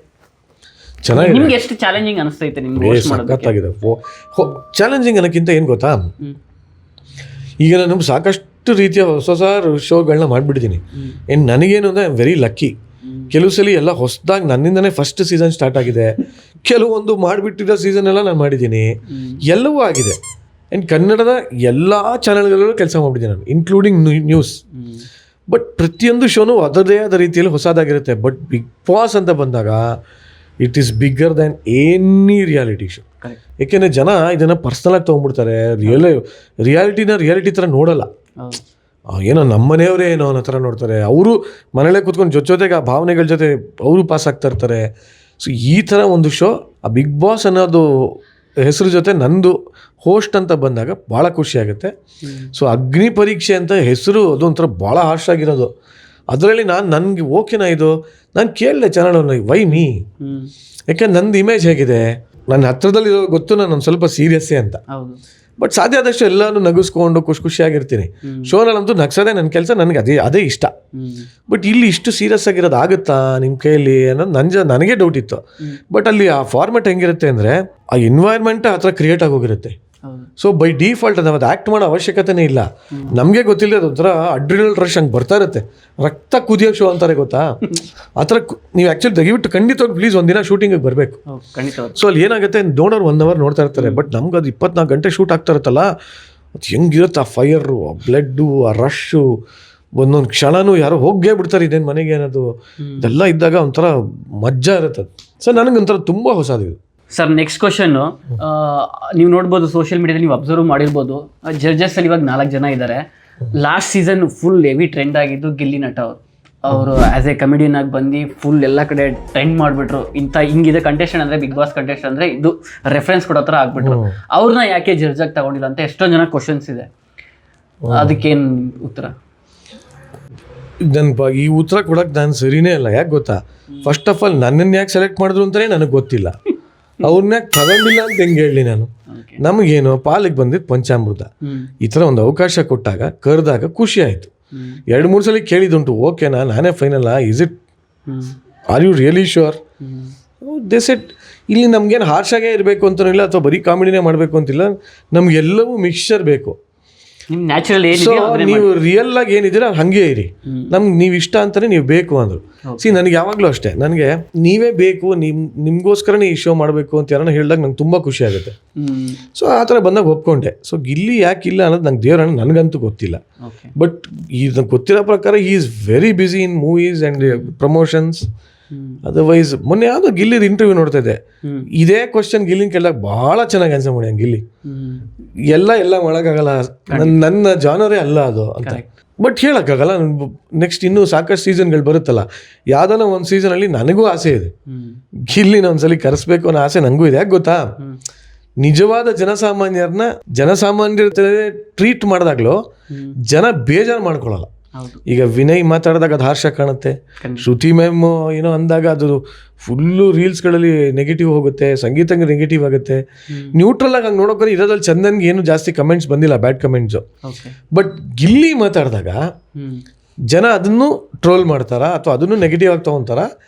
Speaker 2: ಚೆನ್ನಾಗಿದೆ.
Speaker 1: ನಿಮ್ಗೆ ಎಷ್ಟು ಚಾಲೆಂಜಿಂಗ್ ಅನಿಸ್ತೈತೆ ನಿಮ್ಗೆ ಹೋಸ್ಟ್ ಮಾಡೋದಕ್ಕೆ?
Speaker 2: ಸಖತ್ತಾಗಿದೆ. ಚಾಲೆಂಜಿಂಗ್ ಅನ್ನೋಕ್ಕಿಂತ ಏನು ಗೊತ್ತಾ, ಈಗ ನಾನು ಸಾಕಷ್ಟು ರೀತಿಯ ಹೊಸ ಹೊಸ ಶೋಗಳನ್ನ ಮಾಡಿಬಿಡ್ತೀನಿ. ಏನು ನನಗೇನು ಅಂದರೆ ಐ ಆಮ್ ವೆರಿ ಲಕ್ಕಿ. ಕೆಲವು ಸಲ ಎಲ್ಲ ಹೊಸದಾಗಿ ನನ್ನಿಂದನೇ ಫಸ್ಟ್ ಸೀಸನ್ ಸ್ಟಾರ್ಟ್ ಆಗಿದೆ, ಕೆಲವೊಂದು ಮಾಡಿಬಿಟ್ಟಿರೋ ಸೀಸನ್ ಎಲ್ಲ ನಾನು ಮಾಡಿದ್ದೀನಿ, ಎಲ್ಲವೂ ಆಗಿದೆ. ಆ್ಯಂಡ್ ಕನ್ನಡದ ಎಲ್ಲ ಚಾನೆಲ್ಗಳಲ್ಲೂ ಕೆಲಸ ಮಾಡಿಬಿಟ್ಟಿದ್ದೀನಿ ನಾನು, ಇನ್ಕ್ಲೂಡಿಂಗ್ ನ್ಯೂಸ್. ಬಟ್ ಪ್ರತಿಯೊಂದು ಶೋನು ಅದರದೇ ಆದ ರೀತಿಯಲ್ಲಿ ಹೊಸದಾಗಿರುತ್ತೆ. ಬಟ್ ಬಿಗ್ ಬಾಸ್ ಅಂತ ಬಂದಾಗ it is bigger than any reality show. ಯಾಕೆಂದರೆ ಜನ ಇದನ್ನು ಪರ್ಸ್ನಲಾಗಿ ತೊಗೊಂಡ್ಬಿಡ್ತಾರೆ, ರಿಯಾಲಿಟಿ ಥರ ನೋಡಲ್ಲ. ಏನೋ ನಮ್ಮ ಮನೆಯವರೇ ಏನೋ ಅನ್ನೋ ಥರ ನೋಡ್ತಾರೆ. ಅವರು ಮನೇಲೇ ಕೂತ್ಕೊಂಡು ಜೊತೆಗೆ ಆ ಭಾವನೆಗಳ ಜೊತೆ ಅವರು ಪಾಸ್ ಆಗ್ತಾ ಇರ್ತಾರೆ. ಸೊ ಈ ಥರ ಒಂದು ಶೋ, ಆ ಬಿಗ್ ಬಾಸ್ ಅನ್ನೋದು ಹೆಸರು ಜೊತೆ ನಂದು ಹೋಸ್ಟ್ ಅಂತ ಬಂದಾಗ ಭಾಳ ಖುಷಿಯಾಗುತ್ತೆ. ಸೊ ಅಗ್ನಿ ಪರೀಕ್ಷೆ ಅಂತ ಹೆಸರು ಅದೊಂಥರ ಭಾಳ ಹಾರ್ಶ್ ಆಗಿರೋದು. ಅದರಲ್ಲಿ ನನಗೆ ಓಕೆನಾ ಇದು, ನಾನು ಕೇಳಿದೆ ಚಾನಲನ್ನು, ವೈ ಮೀ? ಯಾಕೆಂದ್ರೆ ನಂದು ಇಮೇಜ್ ಹೇಗಿದೆ, ನನ್ನ ಹತ್ರದಲ್ಲಿರೋ ಗೊತ್ತು ನಾನು ಒಂದು ಸ್ವಲ್ಪ ಸೀರಿಯಸ್ಸೇ ಅಂತ. ಬಟ್ ಸಾಧ್ಯ ಆದಷ್ಟು ಎಲ್ಲರೂ ನಗಿಸ್ಕೊಂಡು ಖುಷಿಯಾಗಿರ್ತೀನಿ. ಶೋನಲ್ಲಂತೂ ನಗ್ಸೋದೇ ನನ್ನ ಕೆಲಸ, ನನಗೆ ಅದೇ ಇಷ್ಟ. ಬಟ್ ಇಲ್ಲಿ ಇಷ್ಟು ಸೀರಿಯಸ್ ಆಗಿರೋದು ಆಗುತ್ತಾ ನಿಮ್ಮ ಕೈಯಲ್ಲಿ ಅನ್ನೋದು ನನಗೆ ಡೌಟ್ ಇತ್ತು. ಬಟ್ ಅಲ್ಲಿ ಆ ಫಾರ್ಮೆಟ್ ಹೆಂಗಿರುತ್ತೆ ಅಂದರೆ, ಆ ಎನ್ವೈರ್ಮೆಂಟ್ ಆ ಥರ ಕ್ರಿಯೇಟ್ ಆಗೋಗಿರುತ್ತೆ. ಸೊ ಬೈ ಡಿಫಾಲ್ಟ್ ನಾವು ಅದು ಆ್ಯಕ್ಟ್ ಮಾಡೋ ಅವಶ್ಯಕತೆನೇ ಇಲ್ಲ. ನಮಗೆ ಗೊತ್ತಿಲ್ಲ, ಅದೊಂಥರ ಅಡ್ರಿನಲ್ ರಶ್ ಹಂಗೆ ಬರ್ತಾ ಇರುತ್ತೆ, ರಕ್ತ ಕುದಿಯೋ ಶೋ ಅಂತಾರೆ ಗೊತ್ತಾ, ಆ ಥರ. ನೀವು ಆ್ಯಕ್ಚುಲಿ ದಯವಿಟ್ಟು ಖಂಡಿತವಾಗಿ ಪ್ಲೀಸ್ ಒಂದಿನ ಶೂಟಿಂಗಿಗೆ ಬರಬೇಕು. ಸೊ ಅಲ್ಲಿ ಏನಾಗುತ್ತೆ, ನೋಡೋರು 1 hour ನೋಡ್ತಾ ಇರ್ತಾರೆ, ಬಟ್ ನಮ್ಗೆ ಅದು 24 ಗಂಟೆ ಶೂಟ್ ಆಗ್ತಾ ಇರುತ್ತಲ್ಲ, ಅದು ಹೆಂಗಿರುತ್ತೆ ಆ ಫೈರು, ಆ ಬ್ಲಡ್ಡು, ಆ ರಶ್ಶು, ಒಂದೊಂದು ಕ್ಷಣನೂ ಯಾರೋ ಹೋಗೇ ಬಿಡ್ತಾರೆ ಇದೇನು ಮನೆಗೆ ಅನ್ನೋದು, ಇದೆಲ್ಲ ಇದ್ದಾಗ ಒಂಥರ ಮಜ್ಜಾ ಇರುತ್ತೆ. ಸೊ ನನಗೊಂಥರ ತುಂಬ ಹೊಸದು.
Speaker 1: ಸರ್ ನೆಕ್ಸ್ಟ್ ಕ್ವಶನ್ನು, ನೀವು ನೋಡ್ಬೋದು ಸೋಷಿಯಲ್ ಮೀಡಿಯಾದಲ್ಲಿ ನೀವು ಅಬ್ಸರ್ವ್ ಮಾಡಿರ್ಬೋದು, ಜಡ್ಜಸ್ ಅಲ್ಲಿ ಇವಾಗ 4 ಜನ ಇದ್ದಾರೆ. Last season full heavy trend ಆಗಿದ್ದು ಗಿಲ್ಲಿ ನಟ ಅವರು ಆಸ್ ಎ ಕಮಿಡಿಯನ್ ಆಗಿ ಬಂದು ಫುಲ್ ಎಲ್ಲ ಕಡೆ ಟ್ರೆಂಡ್ ಮಾಡಿಬಿಟ್ರು. ಹಿಂಗಿದೆ ಕಂಟೆಸ್ಟೆಂಟ್ ಅಂದರೆ, ಬಿಗ್ ಬಾಸ್ ಕಂಟೆಸ್ಟೆಂಟ್ ಅಂದರೆ ಇದು ರೆಫರೆನ್ಸ್ ಕೊಡೋ ಥರ ಆಗ್ಬಿಟ್ರು. ಅವ್ರನ್ನ ಯಾಕೆ ಜಡ್ಜ್ ಆಗಿ ತಗೊಂಡಿಲ್ಲ ಅಂತ ಎಷ್ಟೊಂದು ಜನ ಕ್ವಶನ್ಸ್ ಇದೆ, ಅದಕ್ಕೇನು ಉತ್ತರ?
Speaker 2: ಈ ಉತ್ತರ ಕೊಡೋಕೆ ನಾನು ಸರಿನೇ ಇಲ್ಲ. ಯಾಕೆ ಗೊತ್ತಾ, ಫಸ್ಟ್ ಆಫ್ ಆಲ್ ನನ್ನನ್ನು ಯಾಕೆ ಸೆಲೆಕ್ಟ್ ಮಾಡಿದ್ರು ಅಂತಲೇ ನನಗೆ ಗೊತ್ತಿಲ್ಲ. ಅವ್ರನ್ನ ತಗೊಂಡಿಲ್ಲ ಅಂತ ಹೆಂಗೆ ಹೇಳಲಿ ನಾನು? ನಮಗೇನು ಪಾಲಿಗೆ ಬಂದಿದ್ದು ಪಂಚಾಮೃತ. ಈ ಥರ ಒಂದು ಅವಕಾಶ ಕೊಟ್ಟಾಗ ಕರೆದಾಗ ಖುಷಿ ಆಯಿತು. 2-3 ಸಲ ಕೇಳಿದುಂಟು, ಓಕೆನಾ, ನಾನೇ ಫೈನಲ್ಲ, is it, are you really sure? They set ಇಲ್ಲಿ ನಮ್ಗೇನು ಹಾರ್ಷಾಗೇ ಇರಬೇಕು ಅಂತನೂ ಇಲ್ಲ, ಅಥವಾ ಬರೀ ಕಾಮಿಡಿನೇ ಮಾಡಬೇಕು ಅಂತಿಲ್ಲ, ನಮಗೆಲ್ಲವೂ ಮಿಕ್ಸ್ಚರ್ ಬೇಕು. ಸೊ ನೀವು ರಿಯಲ್ ಆಗಿ ಏನಿದ್ದೀರ ಹಂಗೆ ಇರಿ, ನಮ್ಗೆ ನೀವು ಇಷ್ಟ ಅಂತಾನೆ ನೀವು ಬೇಕು ಅಂದರು. ನನಗೆ ಯಾವಾಗಲೂ ಅಷ್ಟೇ, ನನಗೆ ನೀವೇ ಬೇಕು, ನಿಮ್ಗೋಸ್ಕರನೇ ಈ ಶೋ ಮಾಡಬೇಕು ಅಂತ ಯಾರನ್ನ ಹೇಳಿದಾಗ ನಂಗೆ ತುಂಬ ಖುಷಿ ಆಗುತ್ತೆ. ಸೊ ಆ ಥರ ಬಂದಾಗ ಒಪ್ಕೊಂಡೆ. ಸೊ ಗಿಲ್ಲಿ ಯಾಕೆ ಇಲ್ಲ ಅನ್ನೋದು ನಂಗೆ ದೇವರನ್ನ ನನಗಂತೂ ಗೊತ್ತಿಲ್ಲ. ಬಟ್ ನಂಗೆ ಗೊತ್ತಿರೋ ಪ್ರಕಾರ he is very busy in movies and promotions. Otherwise ಮೊನ್ನೆ ಯಾವುದೋ ಗಿಲ್ಲಿದ ಇಂಟರ್ವ್ಯೂ ನೋಡ್ತಾ ಇದ್ದೆ, ಇದೇ ಕ್ವಶನ್ ಗಿಲ್ಲಿನ ಕೇಳಿದಾಗ ಭಾಳ ಚೆನ್ನಾಗಿ ಆನ್ಸರ್ ಮಾಡಿ ಗಿಲ್ಲಿ. ಎಲ್ಲ ಮಾಡೋಕ್ಕಾಗಲ್ಲ, ನನ್ನ ಜಾನರೇ ಅಲ್ಲ ಅದು ಅಂತ. ಬಟ್ ಹೇಳೋಕ್ಕಾಗಲ್ಲ. ನೆಕ್ಸ್ಟ್ ಇನ್ನೂ ಸಾಕಷ್ಟು ಸೀಸನ್ಗಳು ಬರುತ್ತಲ್ಲ, ಯಾವುದಾನ ಒಂದು ಸೀಸನಲ್ಲಿ ನನಗೂ ಆಸೆ ಇದೆ, ಗಿಲ್ಲಿನ ಒಂದ್ಸಲಿ ಕರೆಸ್ಬೇಕು ಅನ್ನೋ ಆಸೆ ನನಗೂ ಇದೆ. ಯಾಕೆ ಗೊತ್ತಾ, ನಿಜವಾದ ಜನಸಾಮಾನ್ಯರ ಟ್ರೀಟ್ ಮಾಡಿದಾಗ್ಲೂ ಜನ ಬೇಜಾರು ಮಾಡ್ಕೊಳ್ಳಲ್ಲ. ಈಗ ವಿನಯ್ ಮಾತಾಡಿದಾಗ ಅದು ಹಾರ್ಷ ಕಾಣುತ್ತೆ, ಶ್ರುತಿ ಮ್ಯಾಮ್ ಏನೋ ಅಂದಾಗ ಅದು ಫುಲ್ಲು ರೀಲ್ಸ್ಗಳಲ್ಲಿ ನೆಗೆಟಿವ್ ಹೋಗುತ್ತೆ, ಸಂಗೀತಂಗೆ ನೆಗೆಟಿವ್ ಆಗುತ್ತೆ. ನ್ಯೂಟ್ರಲ್ ಆಗಿ ಹಂಗೆ ನೋಡೋಕೆ ಇರೋದ್ರಲ್ಲಿ ಚಂದನ್ಗೆ ಏನು ಜಾಸ್ತಿ ಕಮೆಂಟ್ಸ್ ಬಂದಿಲ್ಲ, ಬ್ಯಾಡ್ ಕಮೆಂಟ್ಸು. ಬಟ್ ಗಿಲ್ಲಿ ಮಾತಾಡಿದಾಗ ಜನ ಅದನ್ನು ಟ್ರೋಲ್ ಮಾಡ್ತಾರಾ, ಅಥವಾ ಅದನ್ನು ನೆಗೆಟಿವ್ ಆಗಿ ತೊಗೊತಾರ,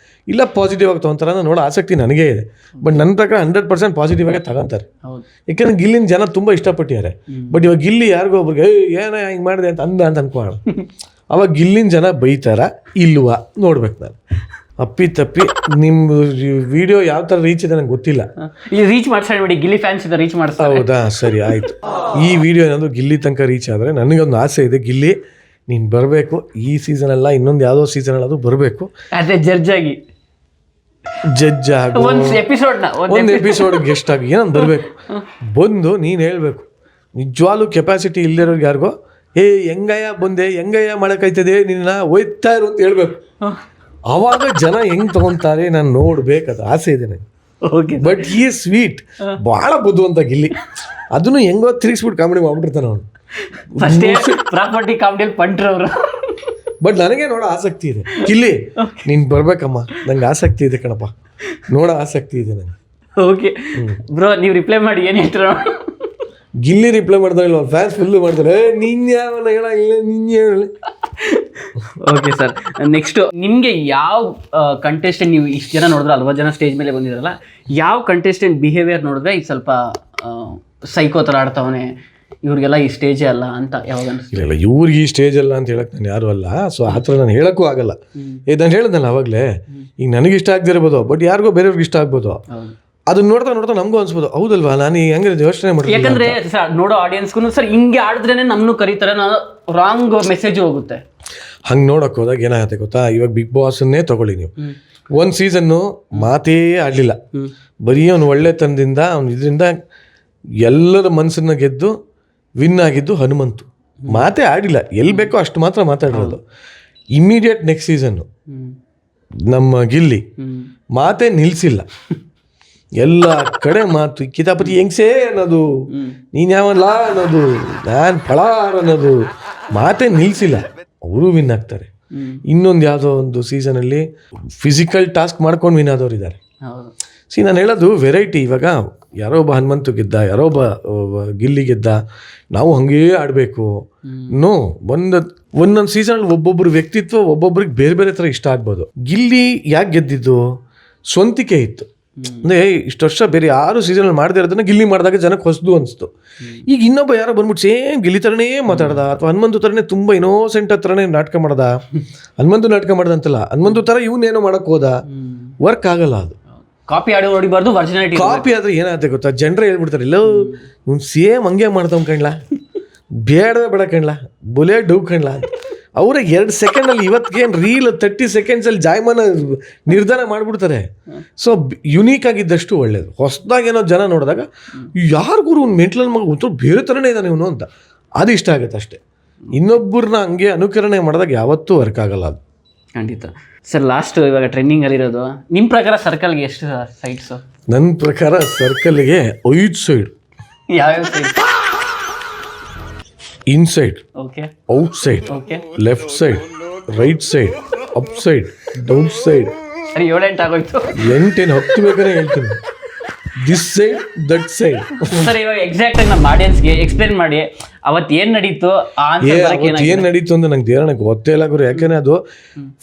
Speaker 2: ಇಲ್ಲ ಪಾಸಿಟಿವ್ ಆಗಿ ತೊಗೊತಾರ ಅನ್ನೋ ನೋಡೋ ಆಸಕ್ತಿ ನನಗೇ ಇದೆ. ಬಟ್ ನನ್ನ ಪ್ರಕಾರ 100% ಪಾಸಿಟಿವ್ ಆಗೇ ತಗೊಂತಾರೆ. ಯಾಕಂದ್ರೆ ಗಿಲ್ಲಿನ ಜನ ತುಂಬ ಇಷ್ಟಪಟ್ಟಿದ್ದಾರೆ. ಬಟ್ ಇವಾಗ ಗಿಲ್ಲಿ ಯಾರಿಗೋ ಒಬ್ರಿಗೆ ಏನೋ ಹಿಂಗೆ ಮಾಡಿದೆ ಅಂತ ಅನ್ಕೋಣ, ಅವಾಗ ಗಿಲ್ಲಿನ ಜನ ಬೈತಾರ ಇಲ್ವಾ ನೋಡ್ಬೇಕು. ನಾನು ಅಪ್ಪಿ ನಿಮ್ಮ ವಿಡಿಯೋ ಯಾವ ಥರ ರೀಚ್ ಇದೆ ನಂಗೆ ಗೊತ್ತಿಲ್ಲ.
Speaker 1: ರೀಚ್ ಮಾಡ್ಸಿ ಗಿಲ್ಲಿ ಫ್ಯಾನ್ಸ್ ರೀಚ್ ಮಾಡ್ತಾರೆ.
Speaker 2: ಹೌದಾ, ಸರಿ ಆಯಿತು. ಈ ವಿಡಿಯೋ ಏನಾದರೂ ಗಿಲ್ಲಿ ತನಕ ರೀಚ್ ಆದರೆ ನನಗೊಂದು ಆಸೆ ಇದೆ, ಗಿಲ್ಲಿ ನೀನು ಬರಬೇಕು, ಈ ಸೀಸನ್ ಅಲ್ಲ ಇನ್ನೊಂದು ಯಾವುದೋ ಸೀಸನ್ ಅದು ಬರಬೇಕು,
Speaker 1: ಅದೇ ಜಡ್ಜ್ ಆಗಿ
Speaker 2: ಜಡ್ಜ್ ಆಗಿ ಒಂದು ಎಪಿಸೋಡ್ ಗೆಸ್ಟ್ ಆಗಿ ಏನೋ ಬರಬೇಕು. ಬಂದು ನೀನು ಹೇಳಬೇಕು ನಿಜವಾಗ್ಲೂ ಕೆಪಾಸಿಟಿ ಇಲ್ಲದಿರೋರ್ಗೆ ಯಾರಿಗೋ ಹೆಂಗಯ್ಯ ಬಂದೆ, ಹೆಂಗಯ್ಯ ಮಾಡೋಕ್ಕಾಯ್ತದೆ, ನಿನ್ನ ಹೋಯ್ತಾ ಇರು ಅಂತ ಹೇಳ್ಬೇಕು. ಆವಾಗ ಜನ ಹೆಂಗ್ ತಗೊಂತಾರೆ ನಾನು ನೋಡ್ಬೇಕದು ಆಸೆ ಇದೆ ನನಗೆ. ಬಟ್ ಈ ಸ್ವೀಟ್ ಭಾಳ ಬುದ್ಧಿವಂತ ಗಿಲ್ಲಿ, ಅದನ್ನು ಹೆಂಗೋ ತಿರುಗಿಸ್ಬಿಟ್ಟು ಕಾಮಿಡಿ ಮಾಡ್ಬಿಟ್ಟಿರ್ತಾನೆ ಅವನು.
Speaker 1: ಪ್ರಾಪರ್ಟಿ ಕಾಮಿಡಿಯಲ್ಲಿ ಪಂಟ್ರವರು.
Speaker 2: ಬಟ್ ನನಗೆ ನೋಡೋ ಆಸಕ್ತಿ ಇದೆ. ಗಿಲ್ಲಿ ನೀನು ಬರ್ಬೇಕಮ್ಮ, ನಂಗೆ ಆಸಕ್ತಿ ಇದೆ ಕಣಪ್ಪ, ನೋಡೋ ಆಸಕ್ತಿ ಇದೆ ನಂಗೆ.
Speaker 1: ಓಕೆ ಬ್ರೋ, ನೀವು ರಿಪ್ಲೈ ಮಾಡಿ ಏನು ಹೇಳ್ತೀರ?
Speaker 2: ಗಿಲ್ಲಿ ರಿಪ್ಲೈ ಮಾಡ್ತಾರೆ ಇಲ್ಲ, ಫ್ಯಾನ್ಸ್ ಫುಲ್ಲು ಮಾಡ್ತಾರೆ, ನಿನ್ನ ಯಾವನ ಹೇಳ ಇಲ್ಲ ನಿನ್ನ ಹೇಳಿ.
Speaker 1: ಓಕೆ ಸರ್, ನೆಕ್ಸ್ಟ್ ನಿಮಗೆ ಯಾವ ಕಂಟೆಸ್ಟೆಂಟ್, ನೀವು ಇಷ್ಟು ಜನ ನೋಡಿದ್ರೆ 40 ಜನ ಸ್ಟೇಜ್ ಮೇಲೆ ಬಂದಿದ್ರಲ್ಲ, ಯಾವ ಕಂಟೆಸ್ಟೆಂಟ್ ಬಿಹೇವಿಯರ್ ನೋಡಿದ್ರೆ ಈಗ ಸ್ವಲ್ಪ ಸೈಕೋ ಥರ ಆಡ್ತಾವನೆ, ಇವ್ರಿಗೆಲ್ಲ ಈ ಸ್ಟೇಜೇ ಅಲ್ಲ ಅಂತ ಯಾವಾಗ ಅನಿಸ್ತು?
Speaker 2: ಇಲ್ಲ ಇವ್ರಿಗೆ ಈ ಸ್ಟೇಜ್ ಅಲ್ಲ ಅಂತ ಹೇಳಕ್ ನಾನು ಯಾರು ಅಲ್ಲ. ಸೊ ಆ ಥರ ನಾನು ಹೇಳಕ್ಕೂ ಆಗಲ್ಲ. ನಾನು ಹೇಳಿದ್ನಲ್ಲ ಅವಾಗಲೇ, ಈಗ ನನಗೆ ಇಷ್ಟ ಆಗದಿರ್ಬೋದು, ಬಟ್ ಯಾರಿಗೋ ಬೇರೆಯವ್ರಿಗೆ ಇಷ್ಟ ಆಗ್ಬೋದು. ಅದನ್ನ ನೋಡ್ತಾ ನೋಡ್ತಾ ನಮಗೂ ಅನ್ಸ್ಬೋದು, ಹೌದಲ್ವಾ ನಾನು ಹೆಂಗೆ ಯೋಚನೆ ಮಾಡ್ತೀನಿ.
Speaker 1: ಯಾಕಂದ್ರೆ ನೋಡೋ ಆಡಿಯನ್ಸ್ಗೂ ಸರ್ ಹಿಂಗೆ ಆಡಿದ್ರೇನೆ ನಮ್ಮನ್ನು ಕರೀತಾರೆ, ನಾನು ರಾಂಗ್ ಮೆಸೇಜ್ ಹೋಗುತ್ತೆ.
Speaker 2: ಹಂಗೆ ನೋಡೋಕೆ ಹೋದಾಗ ಏನಾಗುತ್ತೆ ಗೊತ್ತಾ, ಇವಾಗ ಬಿಗ್ ಬಾಸನ್ನೇ ತಗೊಳ್ಳಿ ನೀವು, ಒಂದು ಸೀಸನ್ನು ಮಾತೇ ಆಡಲಿಲ್ಲ, ಬರೀ ಅವನು ಒಳ್ಳೆತನದಿಂದ ಅವ್ನು ಇದರಿಂದ ಎಲ್ಲರ ಮನಸ್ಸನ್ನ ಗೆದ್ದು ವಿನ್ ಆಗಿದ್ದು ಹನುಮಂತು. ಮಾತೇ ಆಡಿಲ್ಲ, ಎಲ್ಲಿ ಬೇಕೋ ಅಷ್ಟು ಮಾತ್ರ ಮಾತಾಡಿರೋದು. ಇಮ್ಮಿಡಿಯೇಟ್ ನೆಕ್ಸ್ಟ್ ಸೀಸನ್ನು ನಮ್ಮ ಗಿಲ್ಲಿ ಮಾತೇ ನಿಲ್ಲಿಸಿಲ್ಲ, ಎಲ್ಲ ಕಡೆ ಮಾತು ಕಿತಾಪತಿ ಹೆಂಗ್ಸೇ ಅನ್ನೋದು, ನೀನು ಯಾವಲ್ಲ ಅನ್ನೋದು, ನಾನು ಫಳಾರ್ ಅನ್ನೋದು, ಮಾತೇ ನಿಲ್ಲಿಸಿಲ್ಲ. ಅವರು ವಿನ್ ಆಗ್ತಾರೆ. ಇನ್ನೊಂದು ಯಾವುದೋ ಒಂದು ಸೀಸನಲ್ಲಿ ಫಿಸಿಕಲ್ ಟಾಸ್ಕ್ ಮಾಡ್ಕೊಂಡು ವಿನ್ ಆದವ್ರು ಇದ್ದಾರೆ. ನಾನು ಹೇಳೋದು ವೆರೈಟಿ. ಇವಾಗ ಯಾರೋ ಒಬ್ಬ ಹನುಮಂತು ಗೆದ್ದ, ಯಾರೋ ಒಬ್ಬ ಗಿಲ್ಲಿ ಗೆದ್ದ, ನಾವು ಹಂಗೇ ಆಡಬೇಕು. ನೋ, ಒಂದೊಂದು ಸೀಸನಲ್ಲಿ ಒಬ್ಬೊಬ್ಬರು ವ್ಯಕ್ತಿತ್ವ ಒಬ್ಬೊಬ್ರಿಗೆ ಬೇರೆ ಬೇರೆ ಥರ ಇಷ್ಟ ಆಗ್ಬೋದು. ಗಿಲ್ಲಿ ಯಾಕೆ ಗೆದ್ದಿದ್ದು? ಸ್ವಂತಿಕೆ ಇತ್ತು. ಅಂದರೆ ಇಷ್ಟು ವರ್ಷ ಬೇರೆ ಯಾರು ಸೀಸನಲ್ಲಿ ಮಾಡದೇ ಇರೋದನ್ನ ಗಿಲ್ಲಿ ಮಾಡಿದಾಗ ಜನಕ್ಕೆ ಹೊಸದು ಅನಿಸ್ತು. ಈಗ ಇನ್ನೊಬ್ಬ ಯಾರೋ ಬಂದ್ಬಿಟ್ಟು ಸೇಮ್ ಗಿಲ್ಲಿ ಥರನೇ ಮಾತಾಡ್ದ, ಅಥವಾ ಹನುಮಂತು ಥರನೇ ತುಂಬ ಇನೋಸೆಂಟ್ ಹತ್ರನೇ ನಾಟಕ ಮಾಡ್ದ. ಹನುಮಂತು ನಾಟಕ ಮಾಡ್ದಂತಲ್ಲ, ಹನುಮಂತು ಥರ ಇವನೇನೋ ಮಾಡೋಕ್ಕೆ ಹೋದ, ವರ್ಕ್ ಆಗಲ್ಲ. ಅದು
Speaker 1: ಕಾಪಿ ಆಡಿ ನೋಡಿಬಾರ್ದು, ಒರಿಜಿನಾಲಿಟಿ.
Speaker 2: ಕಾಪಿ ಆದರೆ ಏನಾಗುತ್ತೆ ಗೊತ್ತಾ, ಜನರೇ ಹೇಳ್ಬಿಡ್ತಾರೆ, ಇಲ್ಲ ಇವ್ನು ಸೇಮ್ ಹಂಗೆ ಮಾಡ್ತಾವ್ ಕಣ್ಲಾ, ಬೇಡವೇ ಬೇಡ ಕಣ್ಲಾ, ಬುಲೆ ಡೌ ಕಣ್ಲಾ ಅಂತ. ಅವರ 2 ಸೆಕೆಂಡಲ್ಲಿ ಇವತ್ತಿಗೇನು ರೀಲ್ 30 ಸೆಕೆಂಡ್ಸಲ್ಲಿ ಜಾಯಮಾನ ನಿರ್ಧಾರ ಮಾಡಿಬಿಡ್ತಾರೆ. ಸೊ ಯುನೀಕ್ ಆಗಿದ್ದಷ್ಟು ಒಳ್ಳೇದು. ಹೊಸದಾಗೇನೋ ಜನ ನೋಡಿದಾಗ ಯಾರಿಗೂ ಒಂದು ಮೆಂಟಲ್ ಮಗ ಒಂಥರ ಬೇರೆ ಥರನೇ ಇದ್ದಾನೆ ಇವನು ಅಂತ ಅದು ಇಷ್ಟ ಆಗುತ್ತೆ ಅಷ್ಟೇ. ಇನ್ನೊಬ್ಬರನ್ನ ಹಂಗೆ ಅನುಕರಣೆ ಮಾಡಿದಾಗ ಯಾವತ್ತೂ ವರ್ಕ್ ಆಗಲ್ಲ ಅದು.
Speaker 1: ಖಂಡಿತ ಸರ್. ಲಾಸ್ಟ್ ಇವಾಗ ಟ್ರೆಂಡಿಂಗಲ್ಲಿರೋದು ನಿಮ್ಮ ಪ್ರಕಾರ ಸರ್ಕಲ್ಗೆ ಎಷ್ಟು ಸೈಡ್ಸು?
Speaker 2: ನನ್ನ ಪ್ರಕಾರ ಸರ್ಕಲ್ಗೆ 5 ಸೈಡ್.
Speaker 1: ಯಾವ್ಯಾವ side?
Speaker 2: Inside,
Speaker 1: okay,
Speaker 2: outside,
Speaker 1: okay,
Speaker 2: left side, right side, up side, down side.
Speaker 1: ಸರಿ, 7-8 ಆಗೋಯ್ತು.
Speaker 2: 8 10 ಬೇಕಾದ್ರೆ ಹೇಳ್ತೀನಿ. This side, that side.
Speaker 1: Sir, ಇವಾಗ ಎಕ್ಸಾಕ್ಟ್ ಆಗಿ ನಮ್ಮ ಆಡಿಯನ್ಸ್ಗೆ ಎಕ್ಸ್ಪ್ಲೇನ್ ಮಾಡಿ ಅವತ್ತು ಏನು ನಡೀತು,
Speaker 2: ಏನು ನಡೀತು ಅಂತ ನಂಗೆ ದೇವರನ್ನ ಗೊತ್ತೇ ಇಲ್ಲ ಗುರು. ಯಾಕೆಂದ್ರೆ ಅದು